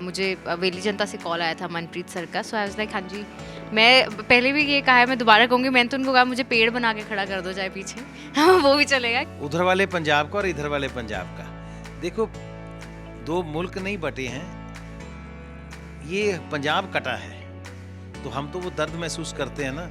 मुझे वेली जनता से कॉल आया था मनप्रीत सर का। सो आई वाज लाइक हाँ जी, मैं पहले भी ये कहा है, मैं दोबारा कहूँगी, मैंने तो उनको कहा मुझे पेड़ बना के खड़ा कर दो चाहे पीछे वो भी चलेगा। उधर वाले पंजाब का और इधर वाले पंजाब का, देखो दो मुल्क नहीं बटे हैं, ये पंजाब कटा है तो हम तो वो दर्द महसूस करते हैं ना।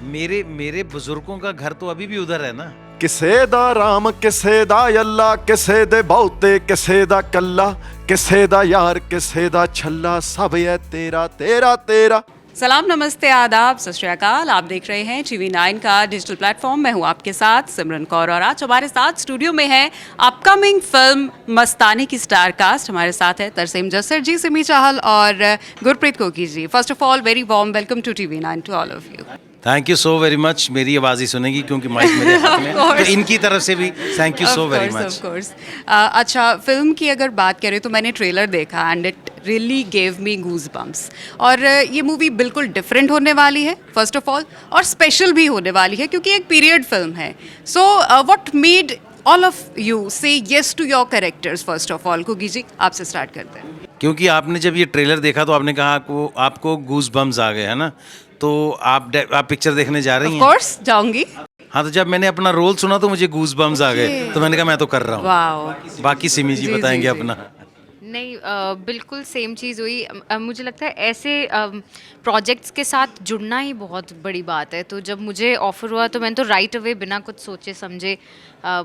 मेरे बुजुर्गों का घर तो अभी भी उधर है ना। ਕਿਸੇ ਦਾ ਰਾਮ ਕਿਸੇ ਦਾ ਅੱਲਾ ਕਿਸੇ ਦੇ ਬਹੁਤੇ ਕਿਸੇ ਦਾ ਕੱਲਾ ਕਿਸੇ ਦਾ ਯਾਰ ਕਿਸੇ ਦਾ ਛੱਲਾ ਸਭ ਹੈ ਤੇਰਾ ਤੇਰਾ ਤੇਰਾ। सलाम, नमस्ते, आदाब, सत श्री अकाल। आप देख रहे हैं TV9 का डिजिटल प्लेटफॉर्म। मैं हूं आपके साथ सिमरन कौर और आज हमारे साथ स्टूडियो में है अपकमिंग फिल्म मस्तानी की स्टार कास्ट। हमारे साथ है तरसेम जस्सर जी, सिमी चाहल और Gurpreet Koki ji. First of all very warm welcome to TV9 to all of you. Thank you so very much. मेरी आवाज़ ही सुनेगी क्योंकि माइक मेरे हाथ में है, तो इनकी तरफ से भी thank you so very much. Of course. अच्छा, फिल्म की अगर बात करें तो मैंने ट्रेलर देखा and it really gave me goose bumps. और ये मूवी बिल्कुल डिफरेंट होने वाली है फर्स्ट ऑफ ऑल, और स्पेशल भी होने वाली है क्योंकि एक पीरियड फिल्म है। So what made all of you say yes to your characters? First of all Kuki ji, आपसे स्टार्ट करते हैं। क्योंकि आपने जब ये ट्रेलर देखा तो आपने कहा आपको गूज बम्स आ गए, है ना, तो आप पिक्चर देखने जा रही हैं? ऑफ कोर्स जाऊंगी। हाँ, तो जब मैंने अपना रोल सुना तो मुझे गूज बम्स आ गए, तो मैंने कहा मैं तो कर रहा हूँ। वाओ। बाकी सिमी जी बताएंगे अपना। नहीं, बिल्कुल सेम चीज़ हुई। मुझे लगता है ऐसे प्रोजेक्ट्स के साथ जुड़ना ही बहुत बड़ी बात है। तो जब मुझे ऑफ़र हुआ तो मैंने तो राइट अवे बिना कुछ सोचे समझे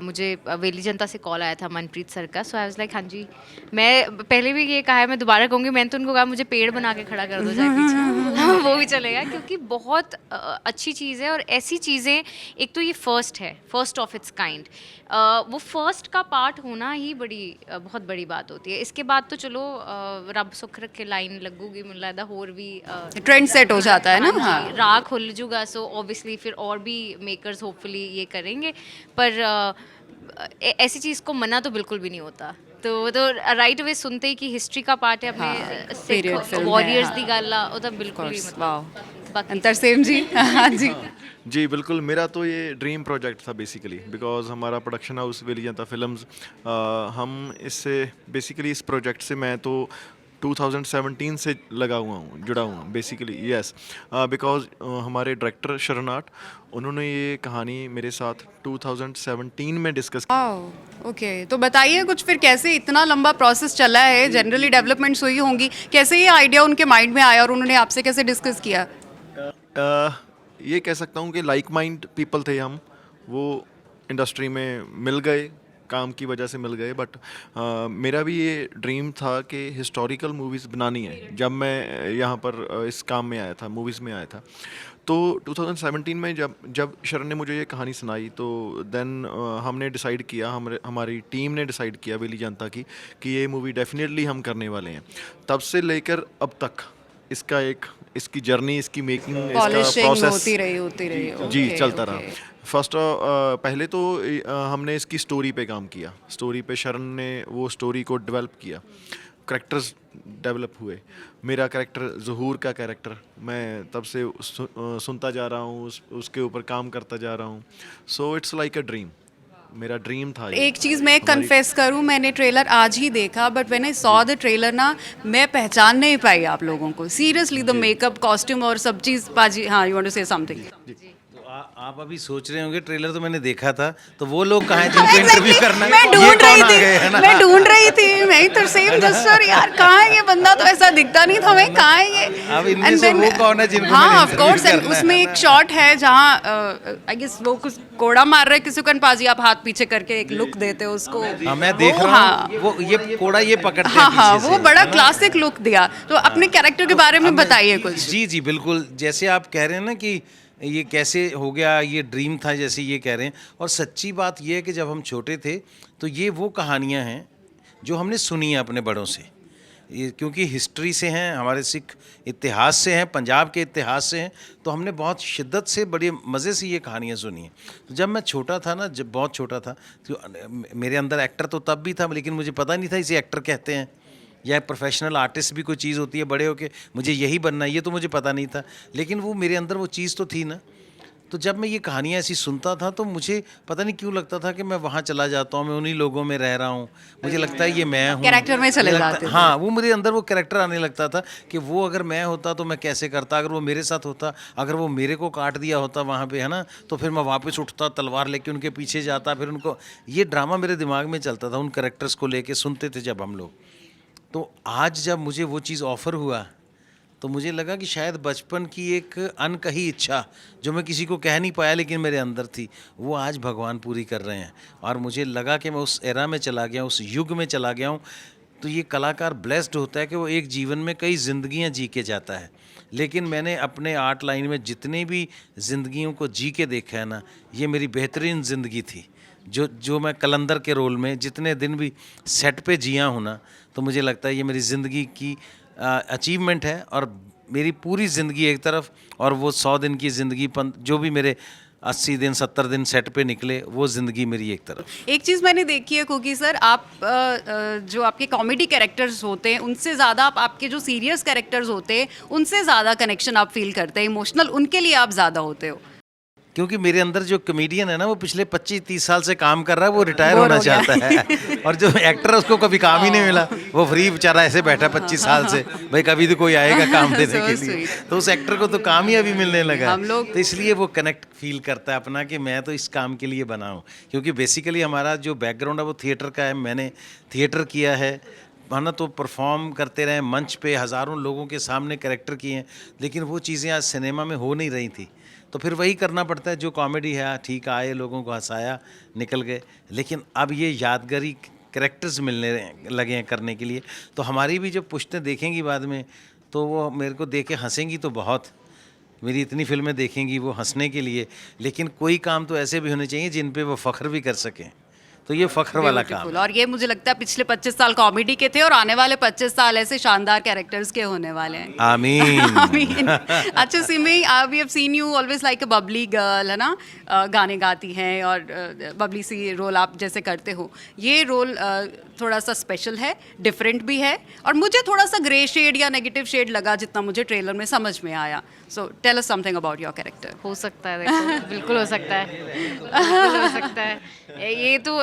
मुझे वेली जनता से कॉल आया था मनप्रीत सर का। सो आई वाज लाइक हाँ जी, मैं पहले भी ये कहा है, मैं दोबारा कहूँगी, मैंने तो उनको कहा मुझे पेड़ बना के खड़ा कर दो चाहे पीछे वो भी चलेगा, क्योंकि बहुत अच्छी चीज़ है। और ऐसी चीज़ें, एक तो ये फर्स्ट है, फर्स्ट ऑफ इट्स काइंड, वो फर्स्ट का पार्ट होना ही बहुत बड़ी बात होती है। इसके बाद तो चलो रब सुख रखे लाइन लगूगी, मुझे लगता होर भी ट्रेंड सेट हो जाता है ना। हाँ, राह खुल जूगा। सो ऑब्वियसली फिर और भी मेकर्स होपफुली ये करेंगे, पर ऐसी चीज़ को मना तो बिल्कुल भी नहीं होता। तो राइट अवे सुनते ही कि हिस्ट्री का पार्ट है, अपने सिख वॉरियर्स दी गल आ, ਉਹ ਤਾਂ बिल्कुल भी वाओ। तरसेम जी। हाँ जी जी बिल्कुल, मेरा तो ये ड्रीम प्रोजेक्ट था बेसिकली, बिकॉज हमारा प्रोडक्शन हाउस वेली जनता फिल्म्स, हम इससे बेसिकली इस प्रोजेक्ट से मैं तो 2017 से लगा हुआ हूँ, जुड़ा हुआ हूँ बेसिकली। यस, बिकॉज हमारे डायरेक्टर शरनाट, उन्होंने ये कहानी मेरे साथ 2017 में डिस्कस। ओके, तो बताइए कुछ फिर, कैसे इतना लंबा प्रोसेस चला है? जनरली डेवलपमेंट्स हुई होंगी, कैसे ये आइडिया उनके माइंड में आया और उन्होंने आपसे कैसे डिस्कस किया? ये कह सकता हूँ कि लाइक माइंड पीपल थे हम, वो इंडस्ट्री में मिल गए, काम की वजह से मिल गए। बट मेरा भी ये ड्रीम था कि हिस्टोरिकल मूवीज़ बनानी है। जब मैं यहाँ पर इस काम में आया था, मूवीज़ में आया था, तो 2017 में जब शरण ने मुझे ये कहानी सुनाई, तो देन हमने डिसाइड किया, हमारी टीम ने डिसाइड किया वेली जनता की, कि ये मूवी डेफिनेटली हम करने वाले हैं। तब से लेकर अब तक इसकी जर्नी, इसकी मेकिंग, इसका प्रोसेस होती रही जी चलता रहा। फर्स्ट पहले तो हमने इसकी स्टोरी पे काम किया। स्टोरी पे शरण ने वो स्टोरी को डेवलप किया, कैरेक्टर्स डेवलप हुए। मेरा कैरेक्टर, ज़हूर का कैरेक्टर, मैं तब से सुनता जा रहा हूँ, उसके ऊपर काम करता जा रहा हूँ। So it's like a dream, मेरा ड्रीम था। एक चीज़ मैं कन्फेस करूं, मैंने ट्रेलर आज ही देखा, but when I saw the trailer ना, मैं पहचान नहीं पाई आप लोगों को सीरियसली। द मेकअप, कॉस्ट्यूम और सब चीज़। पाजी, हाँ, you want to say something? आप अभी सोच रहे होंगे ट्रेलर तो मैंने देखा था, तो वो लोग कहाँ हैं जिनको इंटरव्यू करना है? मैं ढूंढ रही थी मैं तरसेम जस्सर, यार कहाँ है ये बंदा? तो ऐसा दिखता नहीं था, मैं कहाँ है ये? अब इनमें से वो कौन है जिनको हाँ, मैंने ऑफ कोर्स। interview करना है? उसमें एक शॉट है जहाँ आई गेस वो कुछ कोड़ा मार रहे किसी को, पाजी आप हाथ पीछे करके एक लुक देते हो उसको। हाँ, मैं देख रहा हूँ, वो ये कोड़ा ये पकड़ते हैं हाँ, पीछे वो से, बड़ा है ना? क्लासिक लुक दिया। तो अपने कैरेक्टर के बारे में बताइए कुछ। जी जी बिल्कुल, जैसे आप कह रहे हैं ना कि ये कैसे हो गया, ये ड्रीम था, जैसे ये कह रहे हैं। और सच्ची बात ये है कि जब हम छोटे थे तो ये वो कहानियाँ हैं जो हमने सुनी हैं अपने बड़ों से, ये क्योंकि हिस्ट्री से हैं, हमारे सिख इतिहास से हैं, पंजाब के इतिहास से हैं, तो हमने बहुत शिद्दत से, बड़े मज़े से ये कहानियाँ सुनी हैं। तो जब मैं छोटा था ना, जब बहुत छोटा था, तो मेरे अंदर एक्टर तो तब भी था, लेकिन मुझे पता नहीं था इसे एक्टर कहते हैं या प्रोफेशनल आर्टिस्ट भी कोई चीज़ होती है। बड़े होके मुझे यही बनना है, ये तो मुझे पता नहीं था, लेकिन वो मेरे अंदर वो चीज़ तो थी ना। तो जब मैं ये कहानियाँ ऐसी सुनता था तो मुझे पता नहीं क्यों लगता था कि मैं वहाँ चला जाता हूँ, मैं उन्हीं लोगों में रह रहा हूँ, मुझे लगता है ये मैं हूँ। कैरेक्टर में चले मुझे लगता- जाते थे। हाँ, वो मेरे अंदर वो कैरेक्टर आने लगता था कि वो अगर मैं होता तो मैं कैसे करता, अगर वो मेरे साथ होता, अगर वो मेरे को काट दिया होता वहाँ पे, है ना, तो फिर मैं वापस उठता, तलवार लेके उनके पीछे जाता, फिर उनको, ये ड्रामा मेरे दिमाग में चलता था उन कैरेक्टर्स को लेके, सुनते थे जब हम लोग। तो आज जब मुझे वो चीज़ ऑफ़र हुआ तो मुझे लगा कि शायद बचपन की एक अनकही इच्छा जो मैं किसी को कह नहीं पाया लेकिन मेरे अंदर थी, वो आज भगवान पूरी कर रहे हैं। और मुझे लगा कि मैं उस एरा में चला गया, उस युग में चला गया हूँ। तो ये कलाकार ब्लेस्ड होता है कि वो एक जीवन में कई ज़िंदगियाँ जी के जाता है। लेकिन मैंने अपने आर्ट लाइन में जितने भी ज़िंदगियों को जी के देखा है ना, ये मेरी बेहतरीन ज़िंदगी थी। जो मैं कलंदर के रोल में जितने दिन भी सेट पे जिया हूँ ना, तो मुझे लगता है ये मेरी ज़िंदगी की अचीवमेंट है। और मेरी पूरी ज़िंदगी एक तरफ और वो 100 दिन की ज़िंदगी जो भी मेरे 80 दिन 70 दिन सेट पे निकले, वो ज़िंदगी मेरी एक तरफ। एक चीज़ मैंने देखी है कुकी सर, आप जो आपके कॉमेडी कैरेक्टर्स होते हैं उनसे ज़्यादा आप आपके जो सीरियस कैरेक्टर्स होते हैं उनसे ज़्यादा कनेक्शन आप फील करते हैं, इमोशनल उनके लिए आप ज़्यादा होते हो। क्योंकि मेरे अंदर जो कमेडियन है ना, वो पिछले 25-30 साल से काम कर रहा है, वो रिटायर बोर होना हो गया। चाहता है। और जो एक्टर है उसको कभी काम ही नहीं मिला, वो फ्री बेचारा ऐसे बैठा 25 साल से, भाई कभी तो कोई आएगा काम देने So के लिए। sweet. तो उस एक्टर को तो काम ही अभी मिलने लगा हम है। लोग- तो इसलिए वो कनेक्ट फील करता है अपना कि मैं तो इस काम के लिए बना हूँ। क्योंकि बेसिकली हमारा जो बैकग्राउंड है वो थिएटर का है, मैंने थिएटर किया है ना, तो परफॉर्म करते रहे मंच पे, हज़ारों लोगों के सामने कैरेक्टर किए हैं, लेकिन वो चीज़ें आज सिनेमा में हो नहीं रही थी। तो फिर वही करना पड़ता है, जो कॉमेडी है, ठीक आए, लोगों को हंसाया, निकल गए। लेकिन अब ये यादगारी कैरेक्टर्स मिलने लगे हैं करने के लिए, तो हमारी भी जब पुश्तें देखेंगी बाद में, तो वो मेरे को देख के हंसेंगी तो बहुत। मेरी इतनी फिल्में देखेंगी वो हंसने के लिए, लेकिन कोई काम तो ऐसे भी होने चाहिए जिन पे वो फ़ख्र भी कर सकें। तो ये फ़ख्र वाला काम Beautiful. है। और ये मुझे लगता है पिछले 25 साल कॉमेडी के थे और आने वाले 25 साल ऐसे शानदार कैरेक्टर्स के होने वाले हैं। आमीन। आमीन। अच्छा Simi, we have seen you always like a bubbly girl, है ना, गाने गाती हैं और बबली सी रोल आप जैसे करते हो। ये रोल थोड़ा सा स्पेशल है, डिफरेंट भी है, और मुझे थोड़ा सा ग्रे शेड या नेगेटिव शेड लगा जितना मुझे ट्रेलर में समझ में आया। So tell us something about your character. हो सकता है, देखो बिल्कुल हो सकता है, बिल्कुल हो सकता है। ये तो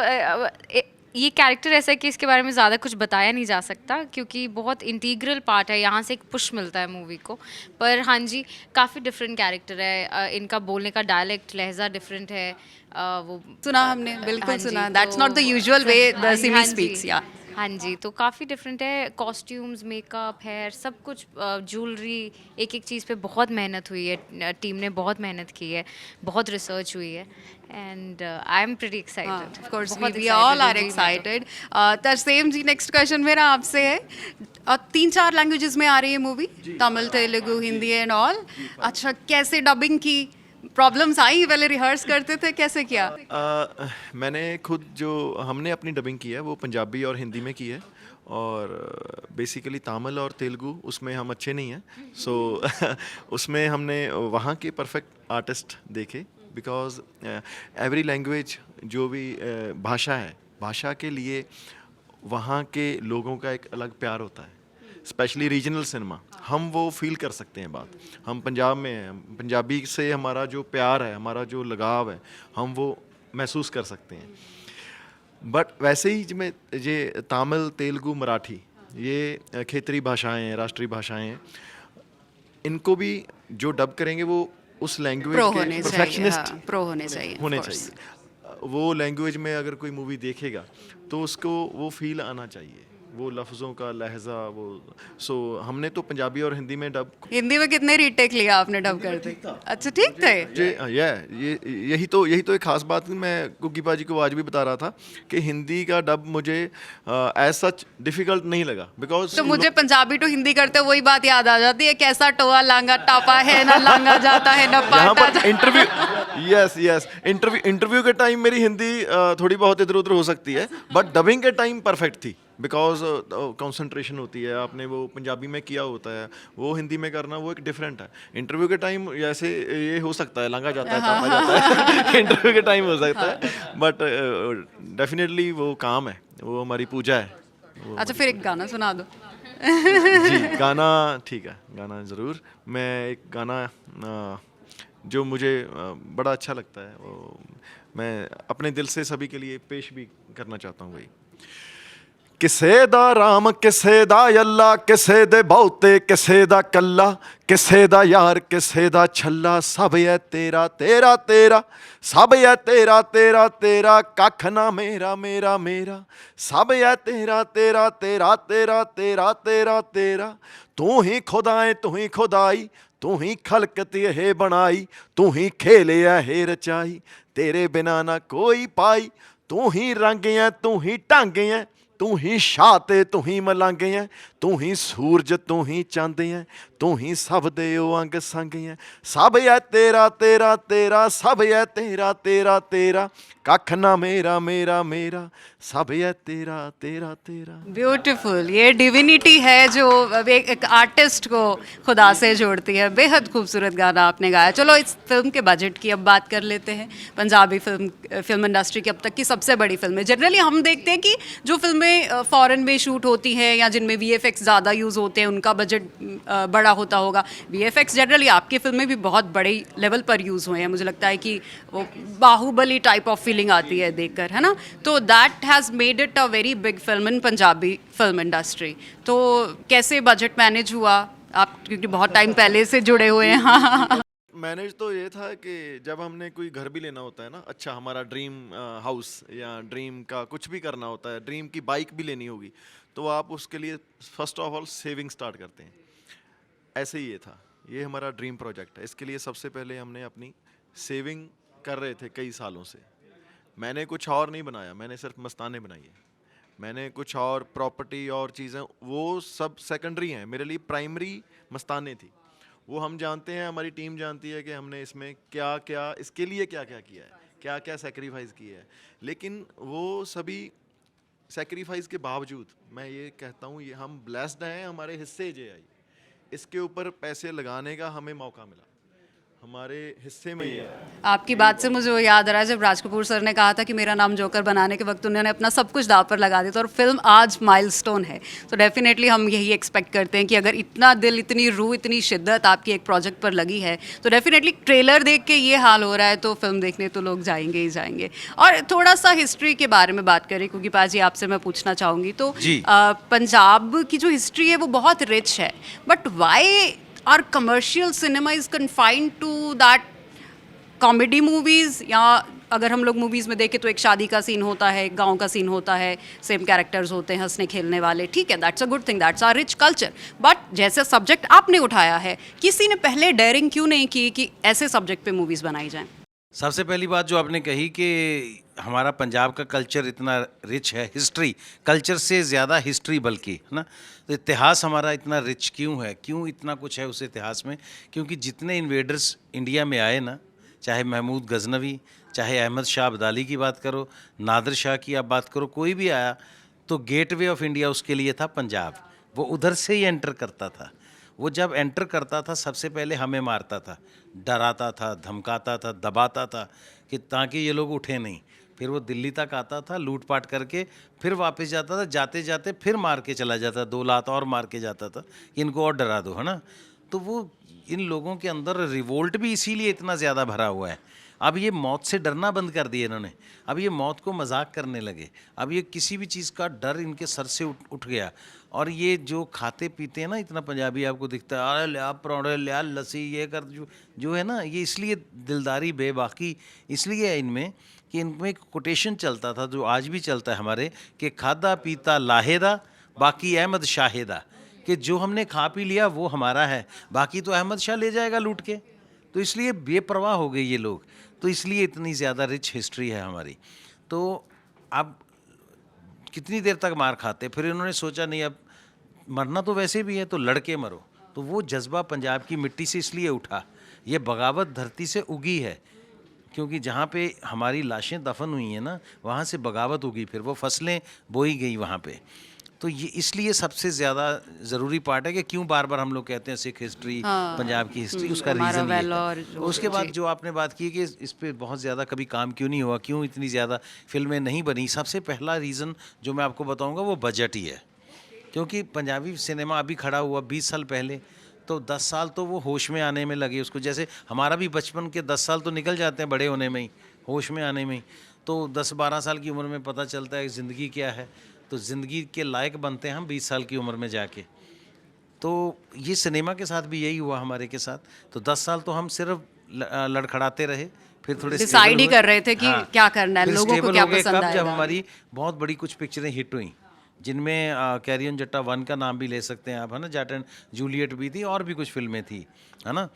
ये कैरेक्टर ऐसा है कि इसके बारे में ज़्यादा कुछ बताया नहीं जा सकता क्योंकि बहुत इंटीग्रल पार्ट है, यहाँ से एक पुश मिलता है मूवी को। पर हाँ जी, काफ़ी डिफरेंट कैरेक्टर है, इनका बोलने का डायलेक्ट, लहजा डिफरेंट है। वो सुना हमने, बिल्कुल हाँ जी, सुना। दैट्स तो- not the usual way the Simi हाँ जी, स्पीक्स। या हाँ जी, तो काफ़ी डिफरेंट है। कॉस्ट्यूम्स, मेकअप, हेयर, सब कुछ, ज्वेलरी, एक एक चीज़ पे बहुत मेहनत हुई है, टीम ने बहुत मेहनत की है, बहुत रिसर्च हुई है, and I am pretty excited. of course we all are excited. Tarsem ji, next question मेरा आपसे है। 3-4 लैंग्वेजेस में आ रही है movie, Tamil, Telugu, Hindi and all. अच्छा, कैसे डबिंग की? प्रॉब्लम्स आई पहले रिहर्स करते थे, कैसे किया? मैंने खुद जो हमने अपनी डबिंग की है वो पंजाबी और हिंदी में की है, और बेसिकली तमिल और तेलुगु उसमें हम अच्छे नहीं हैं। सो उसमें हमने वहाँ के परफेक्ट आर्टिस्ट देखे, बिकॉज एवरी लैंग्वेज जो भी भाषा है, भाषा के लिए वहाँ के लोगों का एक अलग प्यार होता है, स्पेशली रीजनल सिनेमा। हम वो फील कर सकते हैं बात। हम पंजाब में हैं, पंजाबी से हमारा जो प्यार है, हमारा जो लगाव है, हम वो महसूस कर सकते हैं। बट वैसे ही में ये तमिल, तेलुगु, मराठी, ये क्षेत्रीय भाषाएं हैं, राष्ट्रीय भाषाएं हैं, इनको भी जो डब करेंगे वो उस लैंग्वेज प्रो के होने चाहिए, परफेक्शनिस्ट हाँ, प्रो होने चाहिए, होने of course. चाहिए। वो लैंग्वेज में अगर कोई मूवी देखेगा तो उसको वो फील आना चाहिए, वो लफ्ज़ों का लहजा, वो। सो हमने तो पंजाबी और हिंदी में डब। हिंदी में कितने रीटेक लिया आपने डब करते? अच्छा, ठीक थे। यही तो एक खास बात मैं कुकी पाजी को आज भी बता रहा था कि हिंदी का डब मुझे एज सच डिफिकल्ट नहीं लगा, बिकॉज तो मुझे पंजाबी टू हिंदी करते वही बात याद आ जाती है, कैसा टोआ लांगा टापा है, ना लांगा जाता है ना यहाँ पाटा पर इंटरव्यू के टाइम मेरी हिंदी थोड़ी बहुत इधर उधर हो सकती है, बट डबिंग के टाइम परफेक्ट थी, बिकॉज कंसंट्रेशन होती है। आपने वो पंजाबी में किया होता है, वो हिंदी में करना वो एक डिफरेंट है। इंटरव्यू के टाइम जैसे ये हो सकता है, लांगा जाता है, टापा जाता है इंटरव्यू के टाइम हो सकता है, बट डेफिनेटली वो काम है, वो हमारी पूजा है। अच्छा, फिर एक गाना सुना दो। जी, गाना ठीक है, गाना ज़रूर। मैं एक गाना जो मुझे बड़ा अच्छा लगता है, वो मैं अपने दिल से सभी के लिए पेश भी करना चाहता हूँ। वही ਕਿਸੇ ਦਾ ਰਾਮ ਕਿਸੇ ਦਾ ਅੱਲਾ, ਕਿਸੇ ਦੇ ਬਹੁਤੇ ਕਿਸੇ ਦਾ ਕੱਲਾ, ਕਿਸੇ ਦਾ ਯਾਰ ਕਿਸੇ ਦਾ ਛੱਲਾ, ਸਭ ਹੈ ਤੇਰਾ ਤੇਰਾ ਤੇਰਾ, ਸਭ ਹੈ ਤੇਰਾ ਤੇਰਾ ਤੇਰਾ, ਕੱਖ ਨਾ ਮੇਰਾ ਮੇਰਾ ਮੇਰਾ, ਸਭ ਹੈ ਤੇਰਾ ਤੇਰਾ ਤੇਰਾ ਤੇਰਾ ਤੇਰਾ ਤੇਰਾ ਤੇਰਾ, ਤੂੰ ਹੀ ਖੁਦਾ ਹੈ ਤੂੰ ਹੀ ਖੁਦਾਈ, ਤੂੰ ਹੀ ਖਲਕਤ ਇਹ ਬਣਾਈ, ਤੂੰ ਹੀ ਖੇਲਿਆ ਇਹ ਰਚਾਈ, ਤੇਰੇ ਬਿਨਾ ਨਾ ਕੋਈ ਪਾਈ, ਤੂੰ ਹੀ ਰੰਗ ਹੈ ਤੂੰ ਹੀ ਢੰਗ ਹੈ, ਤੂੰ ਹੀ ਸ਼ਾਹ ਤੇ ਤੂੰ ਹੀ ਮਲੰਗ ਹੈ, ਤੂੰ ਹੀ ਸੂਰਜ ਤੂੰ ਹੀ ਚੰਦ ਹੈ, ਤੂੰ ਹੀ ਸਭ ਦੇ ਉਹ ਅੰਗ ਸੰਗ ਹੈ, ਸਭ ਹੈ ਤੇਰਾ ਤੇਰਾ ਤੇਰਾ, ਸਭ ਹੈ ਤੇਰਾ ਤੇਰਾ ਤੇਰਾ, ਕੱਖ ਨਾ ਮੇਰਾ ਮੇਰਾ ਮੇਰਾ, सब है तेरा तेरा तेरा। ब्यूटीफुल, ये डिविनिटी है जो एक आर्टिस्ट को खुदा से जोड़ती है। बेहद खूबसूरत गाना आपने गाया। चलो इस फिल्म के बजट की अब बात कर लेते हैं। पंजाबी फिल्म इंडस्ट्री की अब तक की सबसे बड़ी फिल्म है। जनरली हम देखते हैं कि जो फिल्में फ़ॉरेन में शूट होती हैं या जिनमें VFX ज़्यादा यूज़ होते हैं उनका बजट बड़ा होता होगा। VFX जनरली आपकी फिल्में भी बहुत बड़े लेवल पर यूज़ हुए हैं। मुझे लगता है कि वो बाहुबली टाइप ऑफ फीलिंग आती है देखकर, है ना। तो that has made it a very big film in Punjabi film industry. तो कैसे बजट मैनेज हुआ आप, क्योंकि बहुत टाइम पहले से जुड़े हुए हैं? मैनेज तो ये था कि जब हमने कोई घर भी लेना होता है ना, अच्छा हमारा ड्रीम हाउस या ड्रीम का कुछ भी करना होता है, ड्रीम की बाइक भी लेनी होगी, तो आप उसके लिए first of all saving start करते हैं। ऐसे ही ये था, ये हमारा ड्रीम प्रोजेक्ट है। इसके लिए सबसे पहले हमने अपनी सेविंग कर रहे थे कई सालों से। मैंने कुछ और नहीं बनाया, मैंने सिर्फ मस्ताने बनाई है। मैंने कुछ और प्रॉपर्टी और चीज़ें वो सब सेकेंडरी हैं, मेरे लिए प्राइमरी मस्ताने थी। वो हम जानते हैं, हमारी टीम जानती है कि हमने इसमें क्या क्या, इसके लिए क्या क्या किया है, क्या क्या सेक्रीफाइस किया है। लेकिन वो सभी सेक्रीफाइस के बावजूद मैं ये कहता हूँ, ये हम ब्लेस्ड हैं, हमारे हिस्से जे आई, इसके ऊपर पैसे लगाने का हमें मौका मिला, हमारे हिस्से में ये है। आपकी बात से मुझे वो याद आ रहा है जब राज कपूर सर ने कहा था कि मेरा नाम जोकर बनाने के वक्त उन्होंने अपना सब कुछ दाव पर लगा दिया था, और फिल्म आज माइलस्टोन है। तो डेफिनेटली हम यही एक्सपेक्ट करते हैं कि अगर इतना दिल, इतनी रूह, इतनी शिद्दत आपकी एक प्रोजेक्ट पर लगी है तो डेफिनेटली ट्रेलर देख के ये हाल हो रहा है तो फिल्म देखने तो लोग जाएंगे ही जाएंगे। और थोड़ा सा हिस्ट्री के बारे में बात करें, क्योंकि पाजी आपसे मैं पूछना चाहूँगी तो पंजाब की जो हिस्ट्री है वो बहुत रिच है, but why our commercial cinema is confined to that comedy movies? या अगर हम लोग मूवीज़ में देखें तो एक शादी का सीन होता है, एक गांव का सीन होता है, सेम कैरेक्टर्स होते हैं, हंसने खेलने वाले, ठीक है, that's a good thing, that's our rich culture. But जैसे सब्जेक्ट आपने उठाया है, किसी ने पहले डेयरिंग क्यों नहीं की कि ऐसे सब्जेक्ट पे मूवीज़ बनाई जाएं? सबसे पहली बात जो आपने कही कि हमारा पंजाब का कल्चर इतना रिच है, हिस्ट्री, कल्चर से ज़्यादा हिस्ट्री बल्कि, है ना। तो इतिहास हमारा इतना रिच क्यों है, क्यों इतना कुछ है उस इतिहास में? क्योंकि जितने इन्वेडर्स इंडिया में आए ना, चाहे महमूद गजनवी, चाहे अहमद शाह अब्दाली की बात करो, नादिर शाह की आप बात करो, कोई भी आया तो गेटवे ऑफ इंडिया उसके लिए था पंजाब। वो उधर से ही एंटर करता था। वो जब एंटर करता था सबसे पहले हमें मारता था, डराता था, धमकाता था, दबाता था कि ताकि ये लोग उठे नहीं। फिर वो दिल्ली तक आता था, लूटपाट करके फिर वापस जाता था, जाते जाते फिर मार के चला जाता, 2 लात और मार के जाता था कि इनको और डरा दो, है ना। तो वो इन लोगों के अंदर रिवोल्ट भी इसीलिए इतना ज़्यादा भरा हुआ है। अब ये मौत से डरना बंद कर दिए इन्होंने, अब ये मौत को मजाक करने लगे, अब ये किसी भी चीज़ का डर इनके सर से उठ गया। और ये जो खाते पीते हैं ना, इतना पंजाबी आपको दिखता है, अरे लिया परौड़े, लिया लस्सी, ये कर, जो है ना, ये इसलिए दिलदारी बेबाकी इसलिए है इनमें कि इनमें एक कोटेशन चलता था जो आज भी चलता है हमारे, कि खादा पीता लाहेदा बाकी अहमद शाहेदा, कि जो हमने खा पी लिया वो हमारा है, बाकी तो अहमद शाह ले जाएगा लूट के। तो इसलिए बेपरवाह हो गए ये लोग, तो इसलिए इतनी ज़्यादा रिच हिस्ट्री है हमारी। तो अब कितनी देर तक मार खाते, फिर इन्होंने सोचा नहीं अब मरना तो वैसे भी है तो लड़के मरो। तो वो जज्बा पंजाब की मिट्टी से इसलिए उठा, ये बगावत धरती से उगी है, क्योंकि जहाँ पे हमारी लाशें दफन हुई हैं ना, वहाँ से बगावत उगी, फिर वो फसलें बोई गई वहाँ पे। तो ये इसलिए सबसे ज़्यादा ज़रूरी पार्ट है कि क्यों बार बार हम लोग कहते हैं सिख हिस्ट्री, पंजाब की हिस्ट्री, उसका रीज़न ये है। उसके बाद जो आपने बात की कि इस पे बहुत ज़्यादा कभी काम क्यों नहीं हुआ, क्यों इतनी ज़्यादा फिल्में नहीं बनी, सबसे पहला रीज़न जो मैं आपको बताऊँगा वो बजट ही है। क्योंकि पंजाबी सिनेमा अभी खड़ा हुआ 20 साल पहले, तो 10 साल तो वो होश में आने में लगे उसको, जैसे हमारा भी बचपन के 10 साल तो निकल जाते हैं बड़े होने में ही, होश में आने में ही। तो 10-12 साल की उम्र में पता चलता है कि ज़िंदगी क्या है, तो ज़िंदगी के लायक बनते हैं हम 20 साल की उम्र में जाके। तो ये सिनेमा के साथ भी यही हुआ हमारे के साथ। तो 10 साल तो हम सिर्फ लड़खड़ाते रहे, फिर थोड़े Decide stable ही हुए। कर रहे थे कि क्या करना है, फिर लोगों को stable क्या हो गए पसंद कब, जब आएगा। हमारी बहुत बड़ी कुछ पिक्चरें हिट हुई, जिनमें कैरी ऑन जट्टा 1 का नाम भी ले सकते हैं आप, है ना, जट एंड जूलियट भी थी और भी कुछ फिल्में थी, है ना।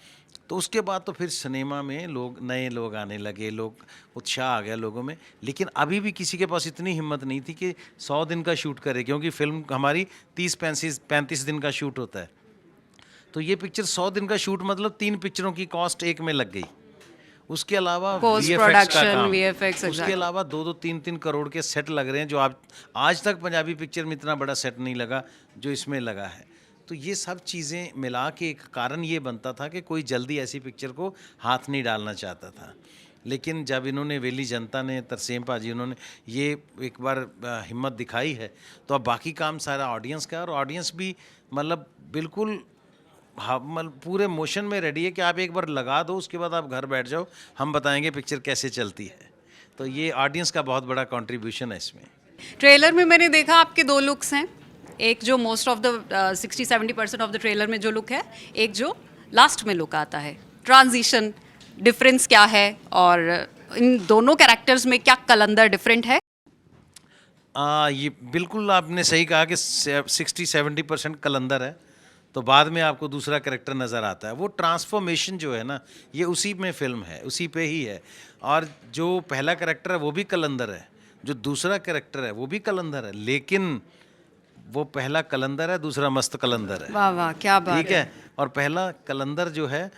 तो उसके बाद तो फिर सिनेमा में नए लोग आने लगे, लोग उत्साह आ गया लोगों में। लेकिन अभी भी किसी के पास इतनी हिम्मत नहीं थी कि 100 दिन का शूट करे, क्योंकि फिल्म हमारी 30-35 दिन का शूट होता है। तो ये पिक्चर 100 दिन का शूट मतलब 3 पिक्चरों की कॉस्ट एक में लग गई। उसके अलावा Post VFX का production, काम, VFX, उसके exactly. अलावा 2-2 3-3 करोड़ के सेट लग रहे हैं, जो आप आज तक पंजाबी पिक्चर में इतना बड़ा सेट नहीं लगा जो इसमें लगा है। तो ये सब चीज़ें मिला के एक कारण ये बनता था कि कोई जल्दी ऐसी पिक्चर को हाथ नहीं डालना चाहता था। लेकिन जब इन्होंने, वेली जनता ने, तरसेम पाजी, उन्होंने ये एक बार हिम्मत दिखाई है, तो अब बाकी काम सारा ऑडियंस का है। और ऑडियंस भी मतलब बिल्कुल, हाँ, मतलब पूरे मोशन में रेडी है कि आप एक बार लगा दो, उसके बाद आप घर बैठ जाओ, हम बताएंगे पिक्चर कैसे चलती है। तो ये ऑडियंस का बहुत बड़ा कंट्रीब्यूशन है इसमें। ट्रेलर में मैंने देखा आपके दो लुक्स हैं, एक जो most of the 60-70% of the trailer में जो लुक है, एक जो लास्ट में लुक आता है। ट्रांजिशन डिफरेंस क्या है, और इन दोनों कैरेक्टर्स में क्या कलंदर डिफरेंट है? ये बिल्कुल आपने सही कहा कि 60-70% कलंदर है, तो बाद में आपको दूसरा कैरेक्टर नज़र आता है। वो ट्रांसफॉर्मेशन जो है ना, ये उसी में फिल्म है, उसी पे ही है। और जो पहला कैरेक्टर है वो भी कलंदर है, जो दूसरा कैरेक्टर है वो भी कलंदर है, लेकिन वो पहला कलंदर है, दूसरा मस्त कलंदर है। वाह वाह, क्या बात ठीक है। और पहला कलंदर जो है,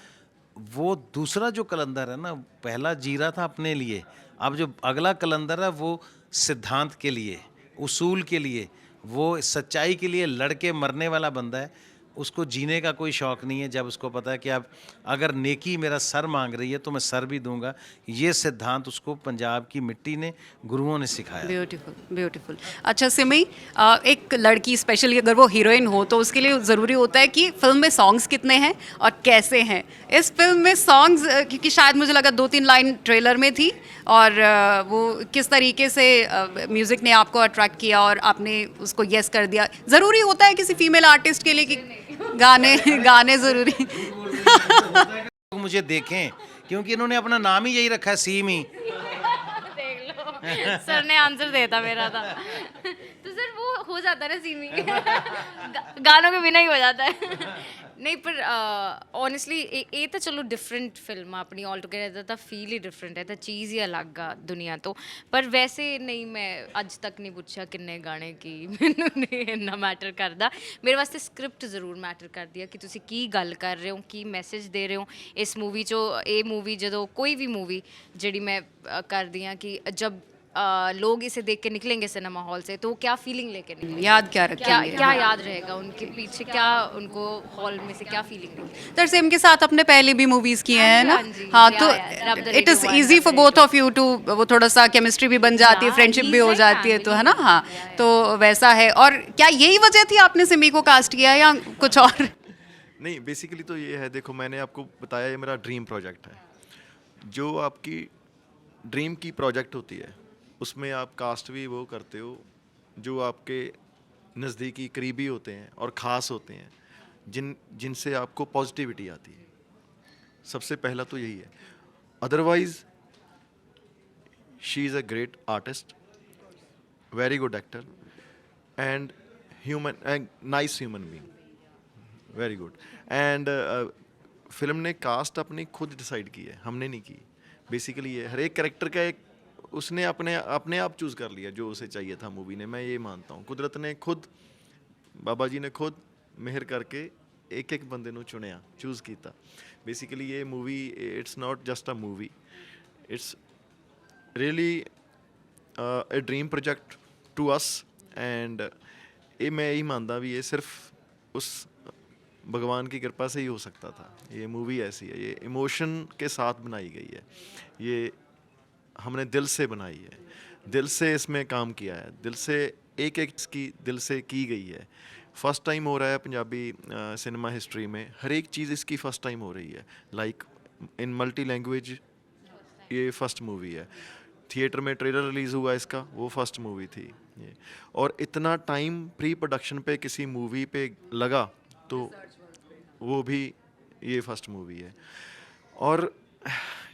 वो दूसरा जो कलंदर है ना, पहला जी रहा था अपने लिए, अब जो अगला कलंदर है वो सिद्धांत के लिए, उसूल के लिए, वो सच्चाई के लिए लड़ के मरने वाला बंदा है। उसको जीने का कोई शौक़ नहीं है, जब उसको पता है कि अब अगर नेकी मेरा सर मांग रही है तो मैं सर भी दूंगा। ये सिद्धांत उसको पंजाब की मिट्टी ने, गुरुओं ने सिखाया। Beautiful beautiful. अच्छा सिमी, एक लड़की स्पेशली अगर वो हीरोइन हो तो उसके लिए ज़रूरी होता है कि फिल्म में सॉन्ग्स कितने हैं और कैसे हैं। इस फिल्म में सॉन्ग्स, क्योंकि शायद मुझे लगा 2-3 लाइन ट्रेलर में थी, और वो किस तरीके से म्यूज़िक ने आपको अट्रैक्ट किया और आपने उसको यस कर दिया। ज़रूरी होता है किसी फीमेल आर्टिस्ट के लिए कि गाने गाने ज़रूरी? लोग मुझे देखें, क्योंकि इन्होंने अपना नाम ही यही रखा है, सीमी। देख लो, सर ने आंसर देता मेरा था। तो सर वो हो जाता है ना सीमी, गानों के बिना ही हो जाता है। नहीं, पर ऑनेस्टली ये तो चलो डिफरेंट फिल्म अपनी ऑल टुगेदर ਤਾਂ ਫੀਲ ਹੀ ਡਿਫਰੈਂਟ ਹੈ, ਤਾਂ ਚੀਜ਼ ਹੀ ਅਲੱਗ ਆ ਦੁਨੀਆ ਤੋਂ। ਪਰ ਵੈਸੇ ਨਹੀਂ, ਮੈਂ ਅੱਜ ਤੱਕ ਨਹੀਂ ਪੁੱਛਿਆ ਕਿੰਨੇ ਗਾਣੇ ਕੀ, ਮੈਨੂੰ ਨਹੀਂ ਇੰਨਾ ਮੈਟਰ ਕਰਦਾ। ਮੇਰੇ ਵਾਸਤੇ ਸਕ੍ਰਿਪਟ ਜ਼ਰੂਰ ਮੈਟਰ ਕਰਦੀ ਆ ਕਿ ਤੁਸੀਂ ਕੀ ਗੱਲ ਕਰ ਰਹੇ ਹੋ, ਕੀ ਮੈਸੇਜ ਦੇ ਰਹੇ ਹੋ ਇਸ ਮੂਵੀ 'ਚੋਂ। ਇਹ ਮੂਵੀ ਜਦੋਂ ਕੋਈ ਵੀ ਮੂਵੀ ਜਿਹੜੀ मैं करती हैं कि जब लोग इसे देख के निकलेंगे सिनेमा हॉल से तो वो क्या फीलिंग लेके निकलेंगे, याद क्या क्या रखेंगे? क्या याद रहेगा उनके पीछे, क्या उनको हॉल में से क्या फीलिंग रहेगी। तरसेम के साथ अपने पहले भी मूवीज किए हैं ना? हाँ जी, हाँ, या, तो Rabb Da it is radio easy one, for Rabb Da both of you two, वो थोड़ा सा केमिस्ट्री भी बन जाती है, Yeah, फ्रेंडशिप भी he's हो like जाती है, तो है ना? family. हाँ, तो वैसा है। और क्या यही वजह थी आपने सिमी को कास्ट किया या कुछ और? नहीं, बेसिकली तो ये है, देखो मैंने आपको बताया ये मेरा ड्रीम प्रोजेक्ट है। जो आपकी ड्रीम की प्रोजेक्ट होती है उसमें आप कास्ट भी वो करते हो जो आपके नज़दीकी करीबी होते हैं और ख़ास होते हैं, जिनसे आपको पॉजिटिविटी आती है। सबसे पहला तो यही है। Otherwise she is a great artist, very good actor and human, nice human being, very good. And film ने कास्ट अपनी खुद डिसाइड की है, हमने नहीं की। बेसिकली ये हर एक कैरेक्टर का एक उसने अपने आप चूज़ कर लिया जो उसे चाहिए था मूवी ने। मैं ये मानता हूँ कुदरत ने खुद, बाबा जी ने खुद मेहर करके एक एक बंदे ਨੂੰ ਚੁਣਿਆ, ਚੂਜ਼ ਕੀਤਾ। बेसिकली ये movie it's not just a movie, it's really a dream project to us. And ये मैं यही मानता भी ये सिर्फ उस भगवान की कृपा से ही हो सकता था। ये मूवी ऐसी है, ये इमोशन के साथ बनाई गई है, ये हमने दिल से बनाई है, दिल से इसमें काम किया है, दिल से एक एक इसकी दिल से की गई है। फर्स्ट टाइम हो रहा है पंजाबी सिनेमा हिस्ट्री में, हर एक चीज़ इसकी फ़र्स्ट टाइम हो रही है। लाइक इन मल्टी लैंग्वेज ये फर्स्ट मूवी है, थिएटर में ट्रेलर रिलीज़ हुआ इसका, वो फर्स्ट मूवी थी ये। और इतना टाइम प्री प्रोडक्शन पे किसी मूवी पे लगा तो वो भी ये फर्स्ट मूवी है। और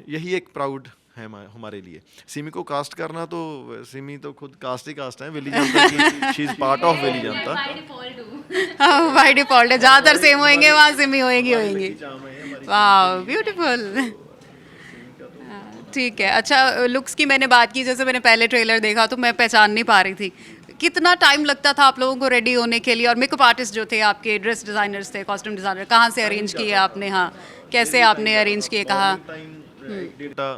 यही एक प्राउड है हमारे लिए। सिमी को कास्ट करना, तो सिमी तो खुद कास्ट ही कास्ट है, विली जनता की, शी इज़ पार्ट ऑफ विली जनता। हाँ बाय डिफॉल्ट है, ज़्यादातर सेम होएंगे वहाँ सिमी होएगी। वाह ब्यूटीफुल। ठीक है, अच्छा लुक्स की मैंने बात की, जैसे मैंने पहले ट्रेलर देखा तो मैं पहचान नहीं पा रही थी। कितना टाइम लगता था आप लोगों को रेडी होने के लिए? और मेकअप आर्टिस्ट जो थे आपके, ड्रेस डिज़ाइनर्स थे, कॉस्ट्यूम डिज़ाइनर, कहाँ से अरेंज किए आपने? हाँ, कैसे आपने अरेंज किए, कहाँ? एक डेढ़ घंटा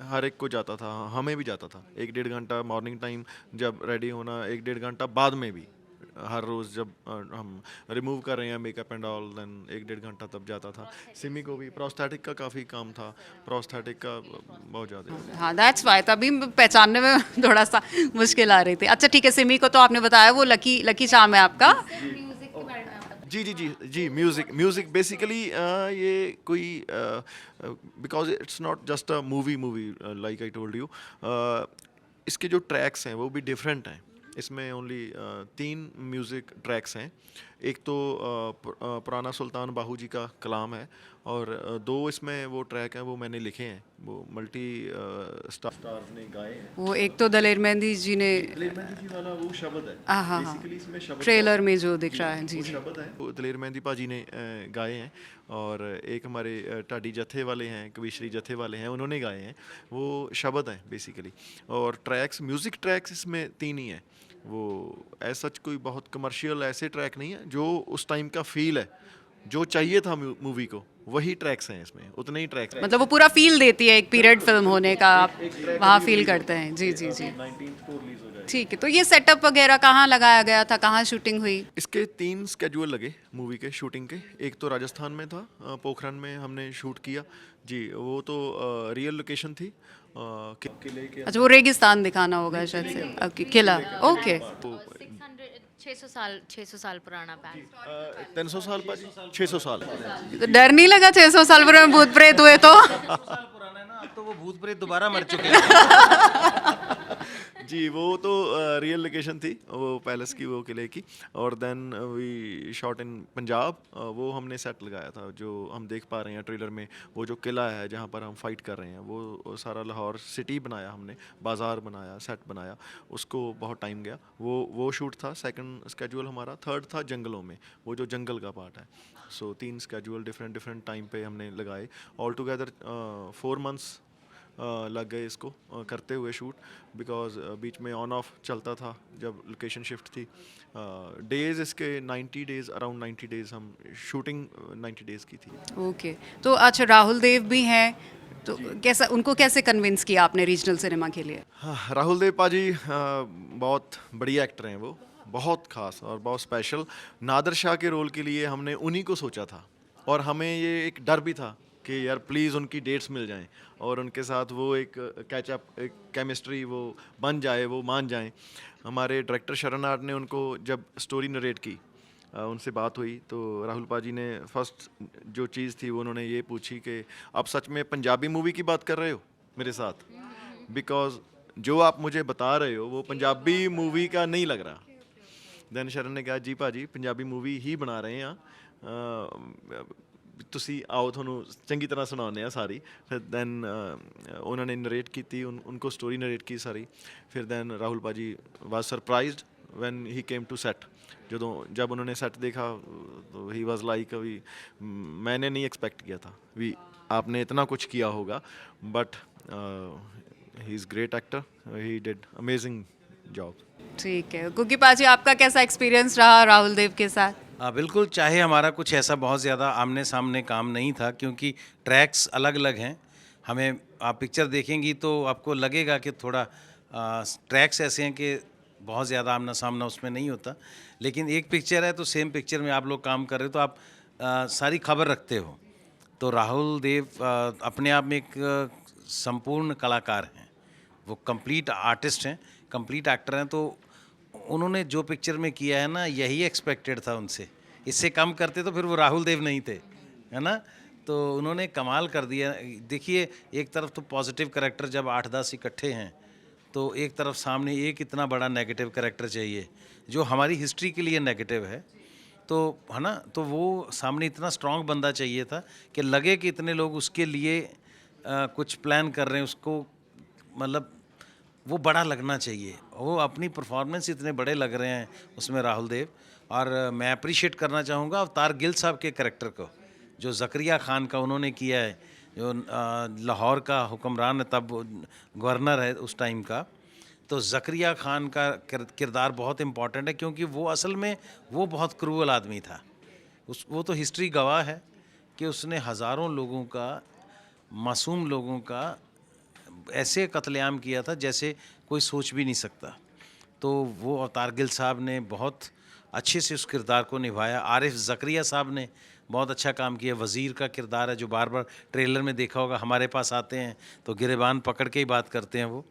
हर एक को जाता था, हमें भी जाता था। 1-1.5 घंटा मॉर्निंग टाइम जब रेडी होना, 1-1.5 घंटा बाद में भी, हर रोज़ जब हम रिमूव कर रहे हैं मेकअप एंड ऑल, देन 1-1.5 घंटा तब जाता था। सिमी को भी प्रोस्थेटिक का काफ़ी काम था, प्रोस्थेटिक का बहुत ज़्यादा। हाँ दैट्स वाई, तभी पहचानने में थोड़ा सा मुश्किल आ रही थी। अच्छा ठीक है, सिमी को तो आपने बताया, वो लकी चार्म है आपका। जी म्यूज़िक बेसिकली ये कोई because it's not just a movie like I told you, इसके जो ट्रैक्स हैं वो भी डिफरेंट हैं। इसमें ओनली 3 म्यूज़िक ट्रैक्स हैं। एक तो पुराना सुल्तान बाहू जी का कलाम है, और 2 इसमें वो ट्रैक हैं वो मैंने लिखे हैं, वो मल्टी स्टार्स ने गाए हैं। वो एक तो दलेर मेहंदी जी ने, दलेर मेहंदी जी वाला वो शब्द है, हाँ, बेसिकली इसमें शब्द ट्रेलर में जो दिख रहा है, जी वो जी। शब्द है, वो दलेर मेहंदी पाजी ने गाए हैं। और एक हमारे ढाडी जत्थे वाले हैं, कविश्री जत्थे वाले हैं, उन्होंने गाए हैं, वो शब्द हैं बेसिकली। और ट्रैक्स, म्यूज़िक ट्रैक्स इसमें 3 ही हैं। वो ऐसा कोई बहुत कमर्शियल ऐसे ट्रैक नहीं है, जो उस टाइम का फील है, जो चाहिए था मूवी को, वही ट्रैक्स हैं इसमें, उतने ही ट्रैक्स। मतलब वो पूरा फील देती है एक पीरियड फिल्म होने का, आप वहाँ फील करते हैं। जी जी जी, 19th को रिलीज हो जाएगा। ठीक है। तो ये सेटअप वगैरह कहाँ लगाया गया था, कहाँ शूटिंग हुई? इसके 3 स्केड्यूल लगे मूवी के शूटिंग के। एक तो राजस्थान में था, पोखरन में हमने शूट किया जी, वो तो रियल लोकेशन थी, किले के। अच्छा, वो रेगिस्तान दिखाना होगा शायद से, आपकी किला, ओके। 600 साल पुराना पैलेस। 300 साल पाजी, 600 साल। तो डर नहीं लगा 600 साल पुराने भूत प्रेत हुए तो? 100 साल पुराना है ना, अब तो वो भूत प्रेत दोबारा मर चुके हैं। जी, वो तो रियल लोकेशन थी, वो पैलेस की, वो किले की। और then we shot in Punjab, वो हमने सेट लगाया था, जो हम देख पा रहे हैं ट्रेलर में। वो जो किला है जहाँ पर हम फाइट कर रहे हैं, वो सारा लाहौर सिटी बनाया हमने, बाज़ार बनाया, सेट बनाया, उसको बहुत टाइम गया। वो शूट था। सेकंड स्केड्यूल हमारा, थर्ड था जंगलों में, वो जो जंगल का पार्ट है। सो 3 स्केड्यूल डिफरेंट टाइम पे हमने लगाए। ऑल टुगेदर 4 मंथ्स लग गए इसको करते हुए शूट, बिकॉज बीच में ऑन ऑफ चलता था जब लोकेशन शिफ्ट थी। डेज़ इसके 90 डेज़, अराउंड 90 डेज़ हम शूटिंग 90 डेज़ की थी। ओके। तो अच्छा, राहुल देव भी हैं, तो कैसा, उनको कैसे कन्विंस किया आपने रीजनल सिनेमा के लिए? हाँ, राहुल देव पाजी बहुत बढ़िया एक्टर हैं, वो बहुत खास और बहुत स्पेशल। नादर शाह के रोल के लिए हमने उन्हीं को सोचा था, और हमें ये एक डर भी था कि यार प्लीज़ उनकी डेट्स मिल जाएं और उनके साथ वो एक कैचअप, एक केमिस्ट्री वो बन जाए, वो मान जाएं। हमारे डायरेक्टर शरण आर्ट ने उनको जब स्टोरी नरेट की, उनसे बात हुई, तो राहुल पाजी ने फर्स्ट जो चीज़ थी वो उन्होंने ये पूछी कि आप सच में पंजाबी मूवी की बात कर रहे हो मेरे साथ, बिकॉज जो आप मुझे बता रहे हो वो पंजाबी मूवी का नहीं लग रहा। देन शरण ने कहा जी भाजी पंजाबी मूवी ही बना रहे हैं, ਤੁਸੀਂ आओ ਤੁਹਾਨੂੰ ਚੰਗੀ ਤਰ੍ਹਾਂ ਸੁਣਾਉਂਦੇ ਆ ਸਾਰੀ। ਫਿਰ ਦੈਨ ਉਹਨਾਂ ਨੇ ਨਰੇਟ ਕੀਤੀ, उनको स्टोरी नरेट की सारी। फिर then Rahul paaji was surprised when he came to set. जब उन्होंने सेट देखा तो ही वाज लाइक, अभी मैंने नहीं एक्सपेक्ट किया था भी आपने इतना कुछ किया होगा, but he is great actor, he did amazing job. ठीक है, कुकी पाजी आपका कैसा एक्सपीरियंस रहा राहुल देव के साथ? हाँ बिल्कुल, चाहे हमारा कुछ ऐसा बहुत ज़्यादा आमने सामने काम नहीं था, क्योंकि ट्रैक्स अलग अलग हैं। हमें आप पिक्चर देखेंगी तो आपको लगेगा कि थोड़ा ट्रैक्स ऐसे हैं कि बहुत ज़्यादा आमना सामना उसमें नहीं होता, लेकिन एक पिक्चर है तो सेम पिक्चर में आप लोग काम कर रहे हो तो आप सारी खबर रखते हो। तो राहुल देव अपने आप में एक संपूर्ण कलाकार हैं, वो कंप्लीट आर्टिस्ट हैं, कंप्लीट एक्टर हैं। तो उन्होंने जो पिक्चर में किया है ना, यही एक्सपेक्टेड था उनसे। इससे कम करते तो फिर वो राहुल देव नहीं थे, है ना। तो उन्होंने कमाल कर दिया। देखिए, एक तरफ तो पॉजिटिव कैरेक्टर जब 8-10 इकट्ठे हैं, तो एक तरफ सामने एक इतना बड़ा नेगेटिव कैरेक्टर चाहिए जो हमारी हिस्ट्री के लिए नेगेटिव है, तो है ना। तो वो सामने इतना स्ट्रांग बंदा चाहिए था कि लगे कि इतने लोग उसके लिए कुछ प्लान कर रहे हैं, उसको मतलब वो बड़ा लगना चाहिए। वो अपनी परफॉर्मेंस इतने बड़े लग रहे हैं उसमें राहुल देव। और मैं अप्रिशिएट करना चाहूँगा अवतार गिल साहब के कैरेक्टर को, जो ज़करिया खान का उन्होंने किया है, जो लाहौर का हुक्मरान है, तब गवर्नर है उस टाइम का। तो ज़करिया खान का किरदार बहुत इम्पॉर्टेंट है, क्योंकि वो असल में वो बहुत क्रूअल आदमी था। वो तो हिस्ट्री गवाह है कि उसने हज़ारों लोगों का, मासूम लोगों का ऐसे कत्लेआम किया था जैसे कोई सोच भी नहीं सकता। तो वो अवतार गिल साहब ने बहुत अच्छे से उस किरदार को निभाया। आरिफ ज़करिया साहब ने बहुत अच्छा काम किया। वज़ीर का किरदार है, जो बार बार ट्रेलर में देखा होगा, हमारे पास आते हैं तो गिरेबान पकड़ के ही बात करते हैं वो।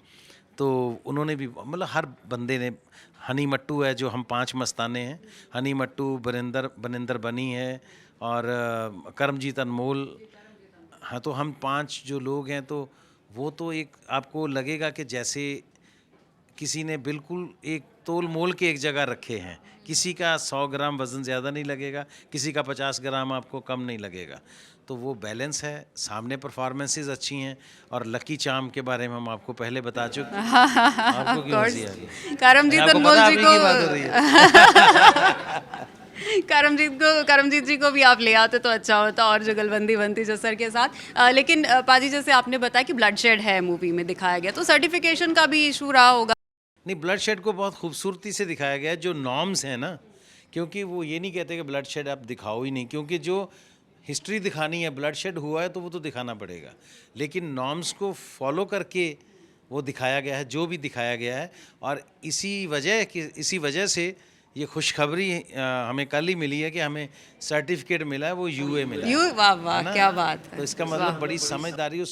तो उन्होंने भी मतलब हर बंदे ने, हनी मट्टू है जो हम 5 मस्ताने हैं, हनी मट्टू, बनिंदर बनी है और करमजीत अनमोल। हाँ, तो हम 5 जो लोग हैं, तो वो तो एक आपको लगेगा कि जैसे किसी ने बिल्कुल एक तोल मोल के एक जगह रखे हैं। किसी का 100 ग्राम वज़न ज़्यादा नहीं लगेगा, किसी का 50 ग्राम आपको कम नहीं लगेगा। तो वो बैलेंस है। सामने परफॉर्मेंसेस अच्छी हैं। और लकी चार्म के बारे में हम आपको पहले बता चुके हैं। आपको क्यों हंसी आ रही है? करमजीत आपको अनमोल पता जी आप ही को की बात हो रही है। करमजीत जी को भी आप ले आते तो अच्छा होता, और जुगलबंदी बनती जो सर के साथ। लेकिन पाजी, जैसे आपने बताया कि ब्लडशेड है मूवी में दिखाया गया, तो सर्टिफिकेशन का भी इशू रहा होगा। नहीं, ब्लड शेड को बहुत खूबसूरती से दिखाया गया है। जो नॉर्म्स हैं ना, क्योंकि वो ये नहीं कहते कि ब्लड शेड आप दिखाओ ही नहीं, क्योंकि जो हिस्ट्री दिखानी है, ब्लड शेड हुआ है तो वो तो दिखाना पड़ेगा। लेकिन नॉर्म्स को फॉलो करके वो दिखाया गया है, जो भी दिखाया गया है। और इसी वजह से ये खुशखबरी हमें कल ही मिली है कि हमें सर्टिफिकेट मिला है, वो यूए मिला है। वाह है वाह, ना? क्या बात है। तो इसका मतलब बड़ी समझदारी और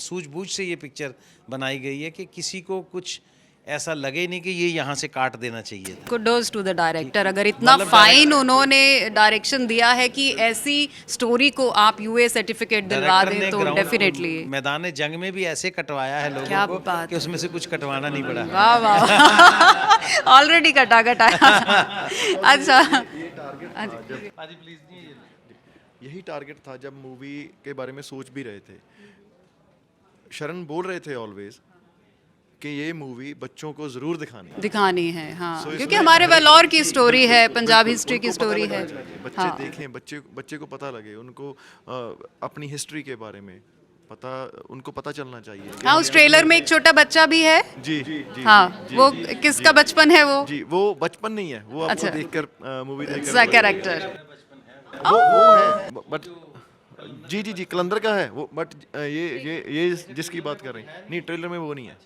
सूझबूझ से ये पिक्चर बनाई गई है कि किसी को कुछ ऐसा लगे नहीं कि ये यहाँ से काट देना चाहिए था। कुडोज टू द डायरेक्टर, अगर इतना मतलब फाइन उन्होंने डायरेक्शन दिया है कि ऐसी स्टोरी को आप यूए सर्टिफिकेट दिलवा डायरेक्टर दें, ने तो ग्राउंड डेफिनेटली। मैदान जंग में भी ऐसे कटवाया है क्या लोगों को बात कि उसमें से कुछ कटवाना नहीं पड़ा। वाह वाह, ऑलरेडी कटा कटाया। अच्छा, यही टारगेट था जब मूवी के बारे में सोच भी रहे थे। शरण बोल रहे थे ऑलवेज कि ये मूवी बच्चों को जरूर दिखानी है। हाँ, So, क्योंकि इसमें हमारे हर वेलोर की किसी स्टोरी है, बिल्कुल, पंजाब बिल्कुल, हिस्ट्री की उनको पता स्टोरी लगना है। चाहिए। बच्चे हाँ। देखें, बच्चे को पता लगे, उनको अपनी हिस्ट्री के बारे में उनको पता चलना चाहिए। हाँ, उस ट्रेलर में एक छोटा बच्चा भी है। जी जी हाँ, जी, वो जी, किसका जी, बचपन है वो? जी, वो बचपन नहीं है, वो आपको अच्छा। देखकर मूवी देखकर सा कैरेक्टर। वो है, बट जी कलंदर का है वो। बट ये जिसकी बात कर रहे हैं, नहीं, ट्रेलर में वो नहीं है।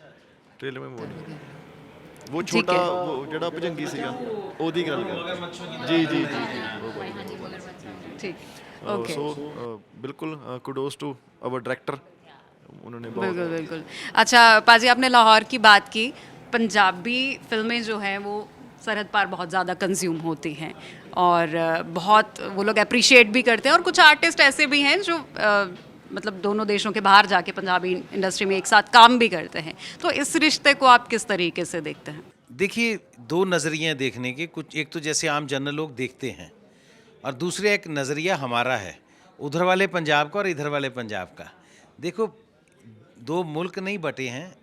ट्रेलर में वो नहीं है। वो ठीक छोटा, है। वो जड़ा भजंगी सीगा, ओदी गल कर। जी जी जी, ठीक, ओके। सो बिल्कुल कुडोज टू आवर डायरेक्टर, उन्होंने बहुत बिल्कुल बिल्कुल। अच्छा पाजी, आपने लाहौर की बात की। पंजाबी फिल्में जो हैं वो सरहद पार बहुत ज़्यादा कंज्यूम होती हैं, और बहुत वो लोग अप्रिशिएट भी करते हैं। और कुछ आर्टिस्ट ऐसे भी हैं जो मतलब दोनों देशों के बाहर जाके पंजाबी इंडस्ट्री में एक साथ काम भी करते हैं। तो इस रिश्ते को आप किस तरीके से देखते हैं? देखिए, 2 नज़रिए देखने के। कुछ एक तो जैसे आम जनरल लोग देखते हैं, और दूसरे एक नज़रिया हमारा है, उधर वाले पंजाब का और इधर वाले पंजाब का। देखो, 2 मुल्क नहीं बटे हैं,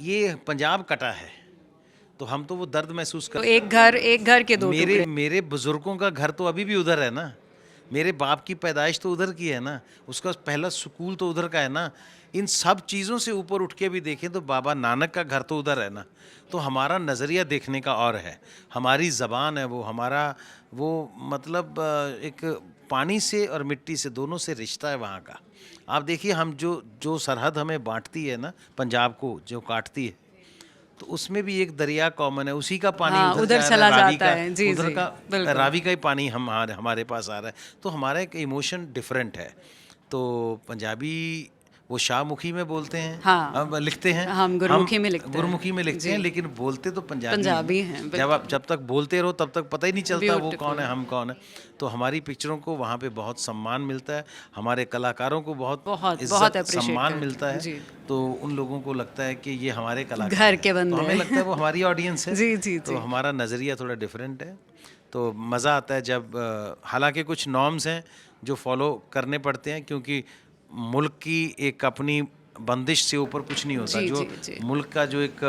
ये पंजाब कटा है, तो हम तो वो दर्द महसूस तो कर। एक घर के दो टुकड़े। मेरे बुजुर्गों का घर तो अभी भी उधर है ना। मेरे बाप की पैदाइश तो उधर की है ना, उसका पहला स्कूल तो उधर का है ना। इन सब चीज़ों से ऊपर उठ के भी देखें तो बाबा नानक का घर तो उधर है ना। तो हमारा नज़रिया देखने का और है, हमारी ज़बान है वो, हमारा वो मतलब एक पानी से और मिट्टी से, दोनों से रिश्ता है वहाँ का। आप देखिए, हम जो सरहद हमें बांटती है ना, पंजाब को जो काटती है, तो उसमें भी एक दरिया कॉमन है, उसी का पानी हाँ, उधर उधर जा चला रहा है, रावी जाता है। जी, उधर जी, का बिल्कुल। रावी का ही पानी हमारे पास आ रहा है। तो हमारा एक इमोशन डिफरेंट है। तो पंजाबी वो शाहमुखी में बोलते हैं, हाँ। हम लिखते हैं, हम गुरमुखी में लिखते हैं। गुरमुखी में लिखते हैं, लेकिन बोलते तो पंजाबी हैं, जब तक बोलते रहो तब तक पता ही नहीं चलता वो Beautiful. कौन है, हम कौन है। तो हमारी पिक्चरों को वहाँ पे बहुत सम्मान मिलता है, हमारे कलाकारों को बहुत बहुत इज्जत appreciate सम्मान करते मिलता हैं, है। जी। तो उन लोगों को लगता है कि ये हमारे कलाकार घर हैं। के बंदे तो हमें हैं। लगता है वो हमारी ऑडियंस है। जी, जी, तो जी। हमारा नज़रिया थोड़ा डिफरेंट है। तो मज़ा आता है जब हालांकि कुछ नॉर्म्स हैं जो फॉलो करने पड़ते हैं, क्योंकि मुल्क की एक अपनी बंदिश से ऊपर कुछ नहीं होता। जी, जो जी, जी। मुल्क का जो एक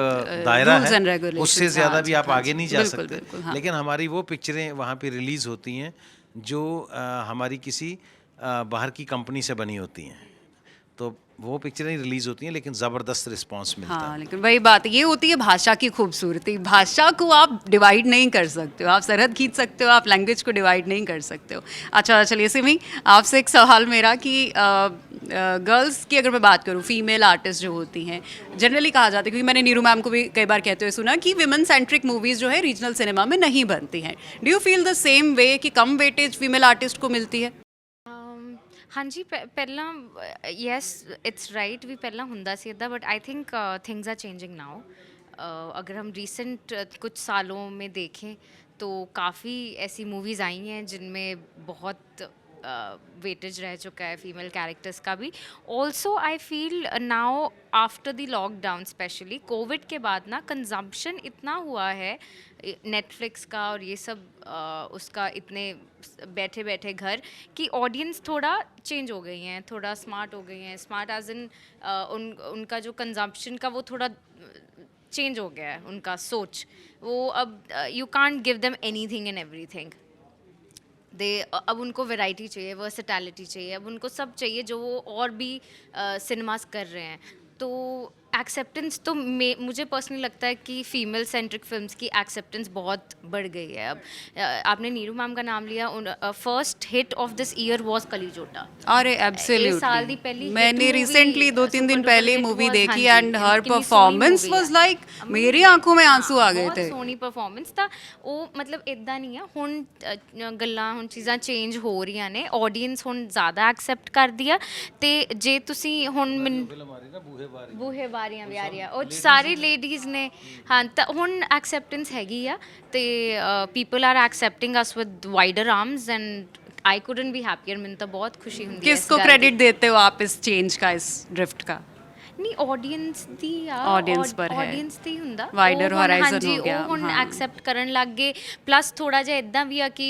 दायरा rules है and regulations, उससे हाँ ज़्यादा जी, भी आप हाँ आगे जी। नहीं जा बिल्कुल, सकते। बिल्कुल, हाँ। लेकिन हमारी वो पिक्चरें वहाँ पे रिलीज़ होती हैं जो हमारी किसी बाहर की कंपनी से बनी होती हैं। तो वो पिक्चरें रिलीज़ होती हैं, लेकिन ज़बरदस्त रिस्पांस मिलता हाँ, है। लेकिन वही बात ये होती है भाषा की खूबसूरती। भाषा को आप डिवाइड नहीं कर सकते हो, आप सरहद खींच सकते हो, आप लैंग्वेज को डिवाइड नहीं कर सकते हो। अच्छा, चलिए सिमी, आपसे एक सवाल मेरा कि गर्ल्स की अगर मैं बात करूँ, फीमेल आर्टिस्ट जो होती हैं, जनरली कहा जाता है, क्योंकि मैंने नीरू मैम को भी कई बार कहते हुए सुना कि विमेन सेंट्रिक मूवीज़ जो है रीजनल सिनेमा में नहीं बनती हैं। Do you feel the same way कि कम वेटेज फीमेल आर्टिस्ट को मिलती है? हाँ जी, ਪਹਿਲਾਂ ਯੈਸ ਇਟਸ ਰਾਈਟ ਵੀ ਪਹਿਲਾਂ ਹੁੰਦਾ ਸੀ ਇੱਦਾਂ, but I think things are changing now. अगर हम रिसेंट कुछ सालों में देखें तो काफ़ी ऐसी मूवीज़ आई हैं जिनमें बहुत वेटेज रह चुका है फीमेल कैरेक्टर्स का भी। Also I feel now after the lockdown, specially Covid के बाद ना कंजम्पशन इतना हुआ है नेटफ्लिक्स का और ये सब उसका, इतने बैठे बैठे घर कि ऑडियंस थोड़ा चेंज हो गई हैं, थोड़ा स्मार्ट हो गई हैं। स्मार्ट एज इन उनका जो कंजम्पशन का वो थोड़ा चेंज हो गया है, उनका सोच। वो अब you can't give them anything and everything. अब उनको वैरायटी चाहिए, वर्सेटैलिटी चाहिए, अब उनको सब चाहिए जो वो और भी सिनेमास कर रहे हैं। तो एक्सेप्टेंस तो मुझे पर्सनली लगता है कि फ़ीमेल सेंट्रिक फिल्म्स की एक्सेप्टेंस बहुत बढ़ गई है अब। आपने नीरू मैम का नाम लिया, first hit of this year was कली जोटा। अरे इस साल दी एब्सोल्युटली, पहली hit मैंने movie, रिसेंटली 2-3 दिन super पहले duper hit मूवी was, देखी हाँ एंड जी, हर कितनी सोहनी परफॉर्मेंस movie वाज है। लाइक मेरी आंखों में आंसू आ गए ਬਹੁਤ थे। ਸੋਹਣੀ ਪਰਫਾਰਮੈਂਸ ਤਾਂ ਉਹ ਮਤਲਬ ਇਦਾਂ ਨਹੀਂ ਆ। ਹੁਣ ਗੱਲਾਂ, ਹੁਣ ਚੀਜ਼ਾਂ ਚੇਂਜ ਹੋ ਰਹੀਆਂ ਨੇ, ਆਡੀਅנס ਹੁਣ ਜ਼ਿਆਦਾ ਐਕਸੈਪਟ ਕਰਦੀ ਆ। ਤੇ ਜੇ ਤੁਸੀਂ ਹੁਣ ਬੂਹੇ ਬਾਰੀਆਂ ਵੀ ਆ ਰਹੀ ਆ, ਉਹ 'ਚ ਸਾਰੀ ਲੇਡੀਜ਼ ਨੇ। ਹਾਂ, ਤਾਂ ਹੁਣ ਐਕਸੈਪਟੈਂਸ ਹੈਗੀ ਆ ਤੇ people are accepting us with wider arms and I couldn't be happier. ਮੈਨੂੰ ਤਾਂ ਬਹੁਤ ਖੁਸ਼ੀ ਹੁੰਦੀ ਹੈ ਇਸ किसको ਗੱਲ ਦੀ। क्रेडिट देते हो आप इस चेंज का, इस ड्रिफ्ट का? ਨਹੀਂ, ਆਡੀਅנס ਦੀ ਆ, Audience ਪਰ ਹੈ। ਆਡੀਅנס ਤੇ ਹੀ ਹੁੰਦਾ। Wider ਉਹ ਹੁਣ, horizon ਹਾਂਜੀ, ਹੋ ਗਿਆ, ਉਹ ਹੁਣ ਹਾਂ। ਐਕਸੈਪਟ ਕਰਨ ਲੱਗ ਗਏ। ਪਲੱਸ ਥੋੜਾ ਜਿਹਾ ਇਦਾਂ ਵੀ ਆ ਕਿ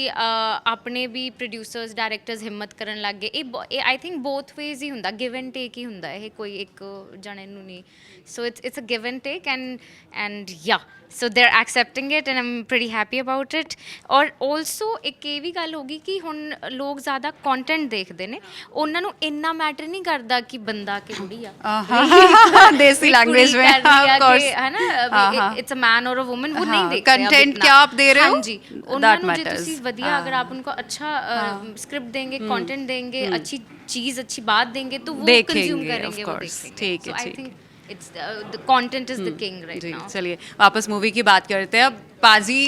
ਆਪਣੇ ਵੀ ਪ੍ਰੋਡਿਊਸਰਸ, ਡਾਇਰੈਕਟਰਸ ਹਿੰਮਤ ਕਰਨ ਲੱਗ ਗਏ। ਇਹ ਆਈ ਥਿੰਕ ਬੋਥ ਵੇਜ਼ ਹੀ ਹੁੰਦਾ, ਗਿਵ ਐਂਡ ਟੇਕ ਹੀ ਹੁੰਦਾ। ਇਹ ਕੋਈ ਇੱਕ ਜਣੇ ਨੂੰ ਨਹੀਂ। So it's a give and take and yeah, so they are accepting it and I'm pretty happy about it. ਔਰ ਆਲਸੋ ਇੱਕ ਇਹ ਵੀ ਗੱਲ ਹੋ ਗਈ ਕਿ ਹੁਣ ਲੋਕ ਜ਼ਿਆਦਾ ਕੰਟੈਂਟ ਦੇਖਦੇ ਨੇ, ਉਹਨਾਂ ਨੂੰ ਇੰਨਾ ਮੈਟਰ ਨਹੀਂ ਕਰਦਾ ਕਿ ਬੰਦਾ ਕਿ ਕੁੜੀ ਆ। देसी लैंग्वेज में, of course, है ना, हाँ, इट्स अ मैन और अ वुमन, वो नहीं हाँ, देखते अब content इतना। क्या आप दे रहे हो, हाँ जी, that ਉਹਨਾਂ ਨੂੰ ਜੇ matters, ਤੁਸੀਂ ਵਧੀਆ, अगर आप उनको अच्छा स्क्रिप्ट देंगे, कंटेंट देंगे, अच्छी चीज, अच्छी बात देंगे, तो वो देखेंगे, कंज्यूम of करेंगे, वो course, देखेंगे। ठीक है, So I ठीक think it's the content is the king right ji. now. चलिए वापस मूवी की बात करते हैं। अब पाजी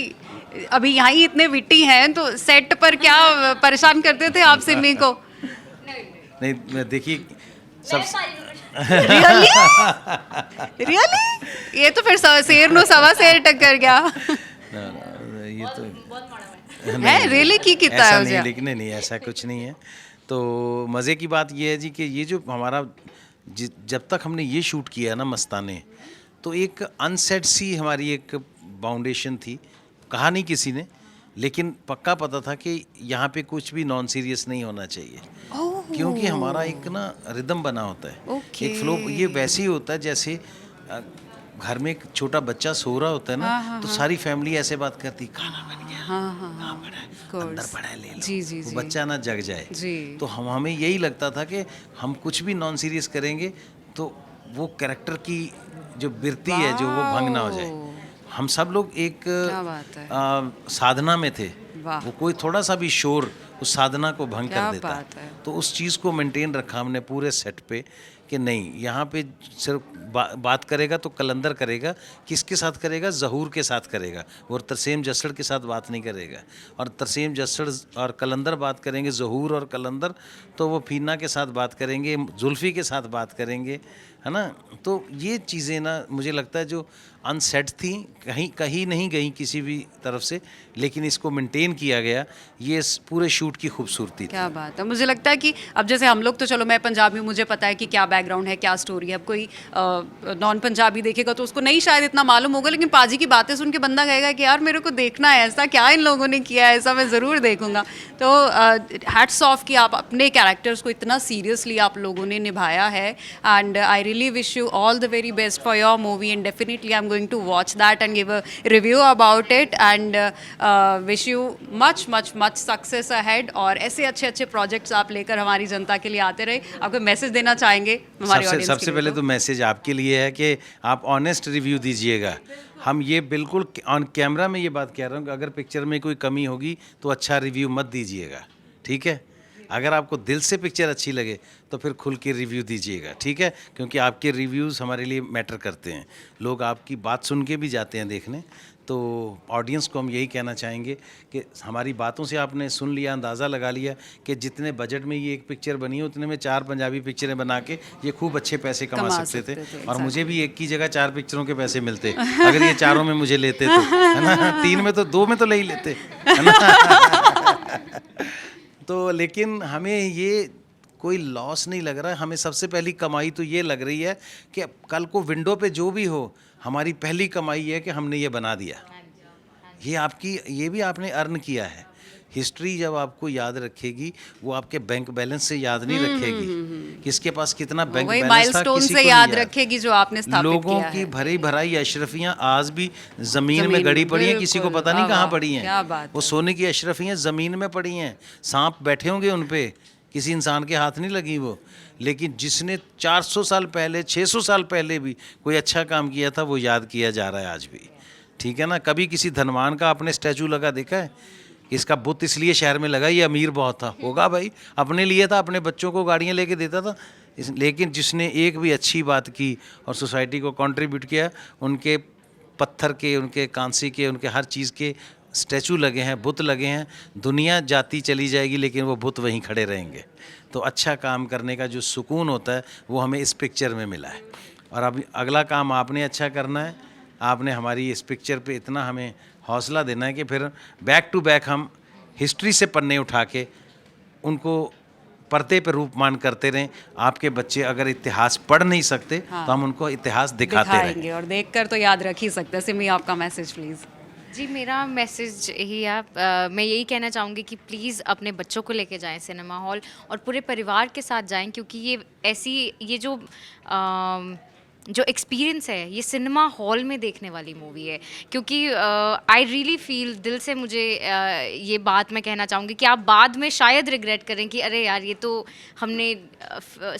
अभी यहाँ ही इतने विट्टी हैं, तो सेट पर क्या परेशान करते थे आप सिमी को? नहीं, देखिए सब रियली रियली, ये तो फिर शेर नो सवा शेर टक्कर गया ये तो है। रियली की कितना ऐसा है नहीं, उसे? लेकिन नहीं, ऐसा कुछ नहीं है। तो मज़े की बात ये है जी कि ये जो हमारा जब तक हमने ये शूट किया है ना मस्ताने, तो एक अनसेट सी हमारी एक बाउंडेशन थी। कहा नहीं किसी ने, लेकिन पक्का पता था कि यहाँ पे कुछ भी नॉन सीरियस नहीं होना चाहिए, क्योंकि हमारा एक ना रिदम बना होता है, Okay. एक फ्लो। ये वैसे ही होता है जैसे घर में एक छोटा बच्चा सो रहा होता है ना, तो सारी फैमिली ऐसे बात करती, खाना बन गया, कहाँ पड़ा है, अंदर पड़ा है, ले लो। जी, जी, वो जी। बच्चा ना जग जाए। जी। तो हमें यही लगता था कि हम कुछ भी नॉन सीरियस करेंगे तो वो कैरेक्टर की जो बिरती है, जो वो भंग ना हो जाए। हम सब लोग एक क्या बात है। साधना में थे। वाह। वो कोई थोड़ा सा भी शोर उस साधना को भंग क्या कर देता बात है। तो उस चीज़ को मेंटेन रखा हमने पूरे सेट पे कि नहीं, यहाँ पे सिर्फ बात करेगा तो कलंदर करेगा, किसके साथ करेगा? ज़हूर के साथ करेगा, और तरसेम जस्सड़ के साथ बात नहीं करेगा। और तरसेम जस्सड़ और कलंदर बात करेंगे, ज़हूर और कलंदर, तो वो फीना के साथ बात करेंगे, जुल्फ़ी के साथ बात करेंगे, है ना। तो ये चीज़ें ना मुझे लगता है जो अनसेट थी, कहीं कहीं नहीं गई किसी भी तरफ से, लेकिन इसको मेंटेन किया गया, ये इस पूरे शूट की खूबसूरती थी। क्या बात है। मुझे लगता है कि अब जैसे हम लोग तो चलो, मैं पंजाबी हूँ, मुझे पता है कि क्या बैकग्राउंड है, क्या स्टोरी है। अब कोई नॉन पंजाबी देखेगा तो उसको नहीं शायद इतना मालूम होगा, लेकिन पाजी की बातें सुन के बंदा कहेगा कि यार मेरे को देखना है, ऐसा क्या इन लोगों ने किया है, ऐसा मैं ज़रूर देखूंगा। तो हैट्स ऑफ कि आप अपने कैरेक्टर्स को इतना सीरियसली आप लोगों ने निभाया है। And I really wish you all the very best for your movie, and definitely I am going to watch that and give a review about it, and wish you much much much success ahead. और ऐसे अच्छे अच्छे projects आप लेकर हमारी जनता के लिए आते रहे। आपको मैसेज देना चाहेंगे हमारी ऑडियंस सबसे पहले तो मैसेज आपके लिए है कि आप ऑनेस्ट रिव्यू दीजिएगा। हम ये बिल्कुल ऑन कैमरा में ये बात कह रहा हूँ कि अगर पिक्चर में कोई कमी होगी तो अच्छा रिव्यू मत दीजिएगा, ठीक है। अगर आपको दिल से पिक्चर अच्छी लगे तो फिर खुल के रिव्यू दीजिएगा, ठीक है, क्योंकि आपके रिव्यूज़ हमारे लिए मैटर करते हैं। लोग आपकी बात सुन के भी जाते हैं देखने। तो ऑडियंस को हम यही कहना चाहेंगे कि हमारी बातों से आपने सुन लिया, अंदाज़ा लगा लिया कि जितने बजट में ये एक पिक्चर बनी है उतने में 4 पंजाबी पिक्चरें बना के ये खूब अच्छे पैसे कमा सकते थे। और मुझे भी एक की जगह 4 पिक्चरों के पैसे मिलते अगर ये चारों में मुझे लेते तो, है ना। 3 में तो 2 में तो ले ही लेते, है ना। तो लेकिन हमें ये कोई लॉस नहीं लग रहा है। हमें सबसे पहली कमाई तो ये लग रही है कि कल को विंडो पे जो भी हो, हमारी पहली कमाई है कि हमने ये बना दिया। ये भी आपने अर्न किया है। हिस्ट्री जब आपको याद रखेगी, वो आपके बैंक बैलेंस से याद नहीं रखेगी किसके पास कितना बैंक वही बैलेंस था, माइलस्टोन किसी से को याद नहीं रखेगी जो आपने स्थापित लोगों किया की है। भरी भराई अशरफियां आज भी जमीन में गड़ी पड़ी हैं, किसी को बिल्कुल, पता नहीं वाह, कहाँ वाह, पड़ी क्या हैं। बात वो है। सोने की अशरफियां जमीन में पड़ी हैं, सांप बैठे होंगे उन पे, किसी इंसान के हाथ नहीं लगी वो। लेकिन जिसने 400 साल पहले, 600 साल पहले भी कोई अच्छा काम किया था, वो याद किया जा रहा है आज भी, ठीक है ना। कभी किसी धनवान का आपने स्टैचू लगा देखा है? इसका बुत इसलिए शहर में लगा, ये अमीर बहुत था, होगा भाई, अपने लिए था, अपने बच्चों को गाड़ियाँ लेके देता था। लेकिन जिसने एक भी अच्छी बात की और सोसाइटी को कंट्रीब्यूट किया, उनके पत्थर के, उनके कांसी के, उनके हर चीज़ के स्टैचू लगे हैं, बुत लगे हैं। दुनिया जाती चली जाएगी लेकिन वो बुत वहीं खड़े रहेंगे। तो अच्छा काम करने का जो सुकून होता है वो हमें इस पिक्चर में मिला है। और अब अगला काम आपने अच्छा करना है। आपने हमारी इस पिक्चर पे इतना हमें हौसला देना है कि फिर बैक टू बैक हम हिस्ट्री से पन्ने उठा के उनको पर्दे पे रूपमान करते रहें। आपके बच्चे अगर इतिहास पढ़ नहीं सकते तो हम उनको इतिहास दिखाते रहें। दिखाएंगे और देखकर तो याद रख ही सकते हैं। सिमी, आपका मैसेज प्लीज़। जी, मेरा मैसेज यही है, मैं यही कहना चाहूँगी कि प्लीज़ अपने बच्चों को लेके जाएं सिनेमा हॉल, और पूरे परिवार के साथ जाएं, क्योंकि ये जो एक्सपीरियंस है ये सिनेमा हॉल में देखने वाली मूवी है। क्योंकि आई रियली फील, दिल से मुझे ये बात मैं कहना चाहूँगी कि आप बाद में शायद रिग्रेट करें कि अरे यार, ये तो हमने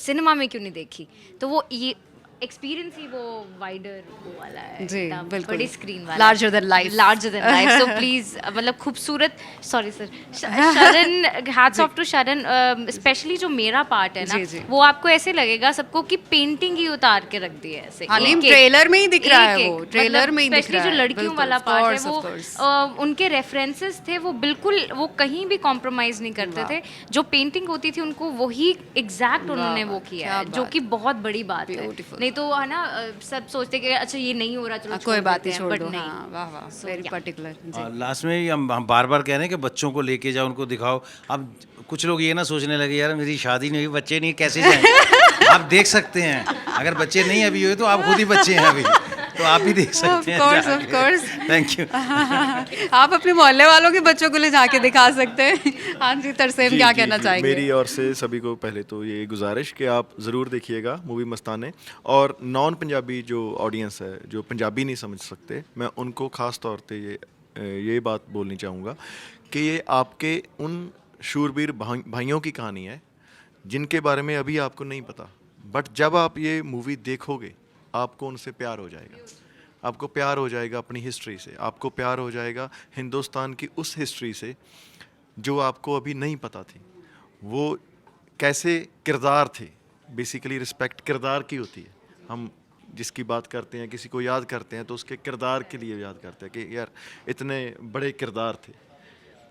सिनेमा में क्यों नहीं देखी। तो वो ये एक्सपीरियंस ही वो वाइडर वो वाला है, जी, एकदम बिल्कुल। बड़ी स्क्रीन वाला, Larger than life. Larger than life. So please, मतलब खूबसूरत, सॉरी सर, शरण, हैट्स ऑफ टू शरण, स्पेशली जो मेरा पार्ट है ना, जी, जी। वो आपको ऐसे लगेगा सबको कि पेंटिंग ही उतार के रख दी है ऐसे। हाँ, नहीं, एक-एक, ट्रेलर में ही दिख रहा है एक-एक, वो, ट्रेलर में ही दिख स्पेशली रहा जो है, लड़कियों बिल्कुल, वाला of पार्ट है course, वो, of course. उनके रेफरेंसेस थे, वो बिल्कुल वो कहीं भी कॉम्प्रोमाइज नहीं करते थे। जो पेंटिंग होती थी उनको वही एग्जैक्ट उन्होंने वो किया क्या है, जो बात कि बहुत बड़ी बात है। Beautiful. नहीं तो है ना, सब सोचते कि अच्छा ये नहीं हो रहा, चलो कोई बात देते नहीं, हैं, छोड़ but दो। नहीं। हाँ, वाह वाह, वेरी yeah. पर्टिकुलर। जी, लास्ट में ही हम बार बार कह रहे हैं कि बच्चों को लेके जाओ, उनको दिखाओ। अब कुछ लोग ये ना सोचने लगे यार मेरी शादी नहीं हुई, बच्चे नहीं, कैसे जाएं। आप देख सकते हैं, अगर बच्चे नहीं अभी हुए तो आप खुद ही बच्चे हैं अभी, तो आप भी देख सकते हैं। of course. Thank you. आप अपने मोहल्ले वालों के बच्चों को ले जाके दिखा सकते हैं। हाँ जी, तरसेम क्या कहना चाहेंगे? मेरी ओर से सभी को पहले तो ये गुजारिश कि आप ज़रूर देखिएगा मूवी मस्ताने। और नॉन पंजाबी जो ऑडियंस है, जो पंजाबी नहीं समझ सकते, मैं उनको ख़ास तौर पे ये बात बोलनी चाहूँगा कि ये आपके उन शूरवीर भाइयों की कहानी है जिनके बारे में अभी आपको नहीं पता, बट जब आप ये मूवी देखोगे आपको उनसे प्यार हो जाएगा। आपको प्यार हो जाएगा अपनी हिस्ट्री से, आपको प्यार हो जाएगा हिंदुस्तान की उस हिस्ट्री से जो आपको अभी नहीं पता थी। वो कैसे किरदार थे, बेसिकली रिस्पेक्ट किरदार की होती है। हम जिसकी बात करते हैं, किसी को याद करते हैं, तो उसके किरदार के लिए याद करते हैं कि यार इतने बड़े किरदार थे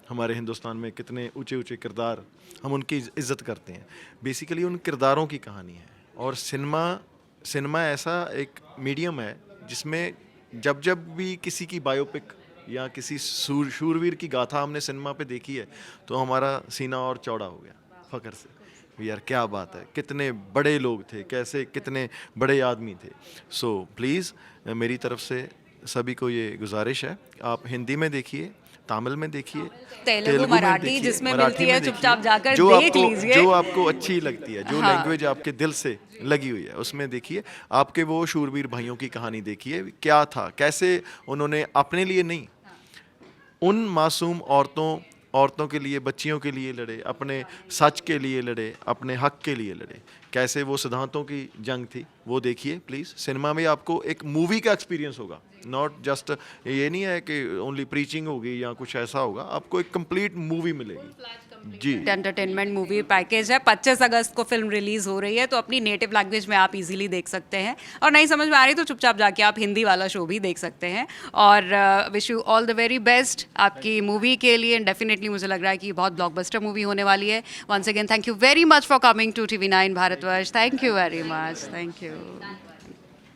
हमारे हिंदुस्तान में, कितने ऊंचे ऊंचे किरदार, हम उनकी इज्जत करते हैं। बेसिकली उन किरदारों की कहानी है। और सिनेमा ऐसा एक मीडियम है जिसमें जब जब भी किसी की बायोपिक या किसी शूरवीर की गाथा हमने सिनेमा पे देखी है, तो हमारा सीना और चौड़ा हो गया फ़ख्र से। यार क्या बात है, कितने बड़े लोग थे, कैसे कितने बड़े आदमी थे। सो प्लीज़ मेरी तरफ से सभी को ये गुजारिश है, आप हिंदी में देखिए, तमिल में देखिए, तेलुगु, में मराठी देखिए, जिसमें मराठी मिलती में है, देखिए, चुपचाप जाकर जो देख आपको लीजिए। जो आपको अच्छी लगती है, जो हाँ। लैंग्वेज आपके दिल से लगी हुई है, उसमें देखिए। आपके वो शूरवीर भाइयों की कहानी देखिए, क्या था, कैसे उन्होंने अपने लिए नहीं, उन मासूम औरतों के लिए, बच्चियों के लिए लड़े, अपने सच के लिए लड़े, अपने हक के लिए लड़े। कैसे वो सिद्धांतों की जंग थी, वो देखिए प्लीज़। सिनेमा में आपको एक मूवी का एक्सपीरियंस होगा, नॉट जस्ट, ये नहीं है कि ओनली प्रीचिंग होगी या कुछ ऐसा होगा, आपको एक कंप्लीट मूवी मिलेगी जी। एंटरटेनमेंट मूवी पैकेज है। 25 अगस्त को फिल्म रिलीज हो रही है, तो अपनी नेटिव लैंग्वेज में आप इजीली देख सकते हैं, और नहीं समझ में आ रही तो चुपचाप जाके आप हिंदी वाला शो भी देख सकते हैं। और wish you all the very best आपकी मूवी के लिए। डेफिनेटली मुझे लग रहा है कि बहुत ब्लॉकबस्टर मूवी होने वाली है। Once again thank you very much for coming to TV9 Bharatvarsh. Thank you very much, thank you.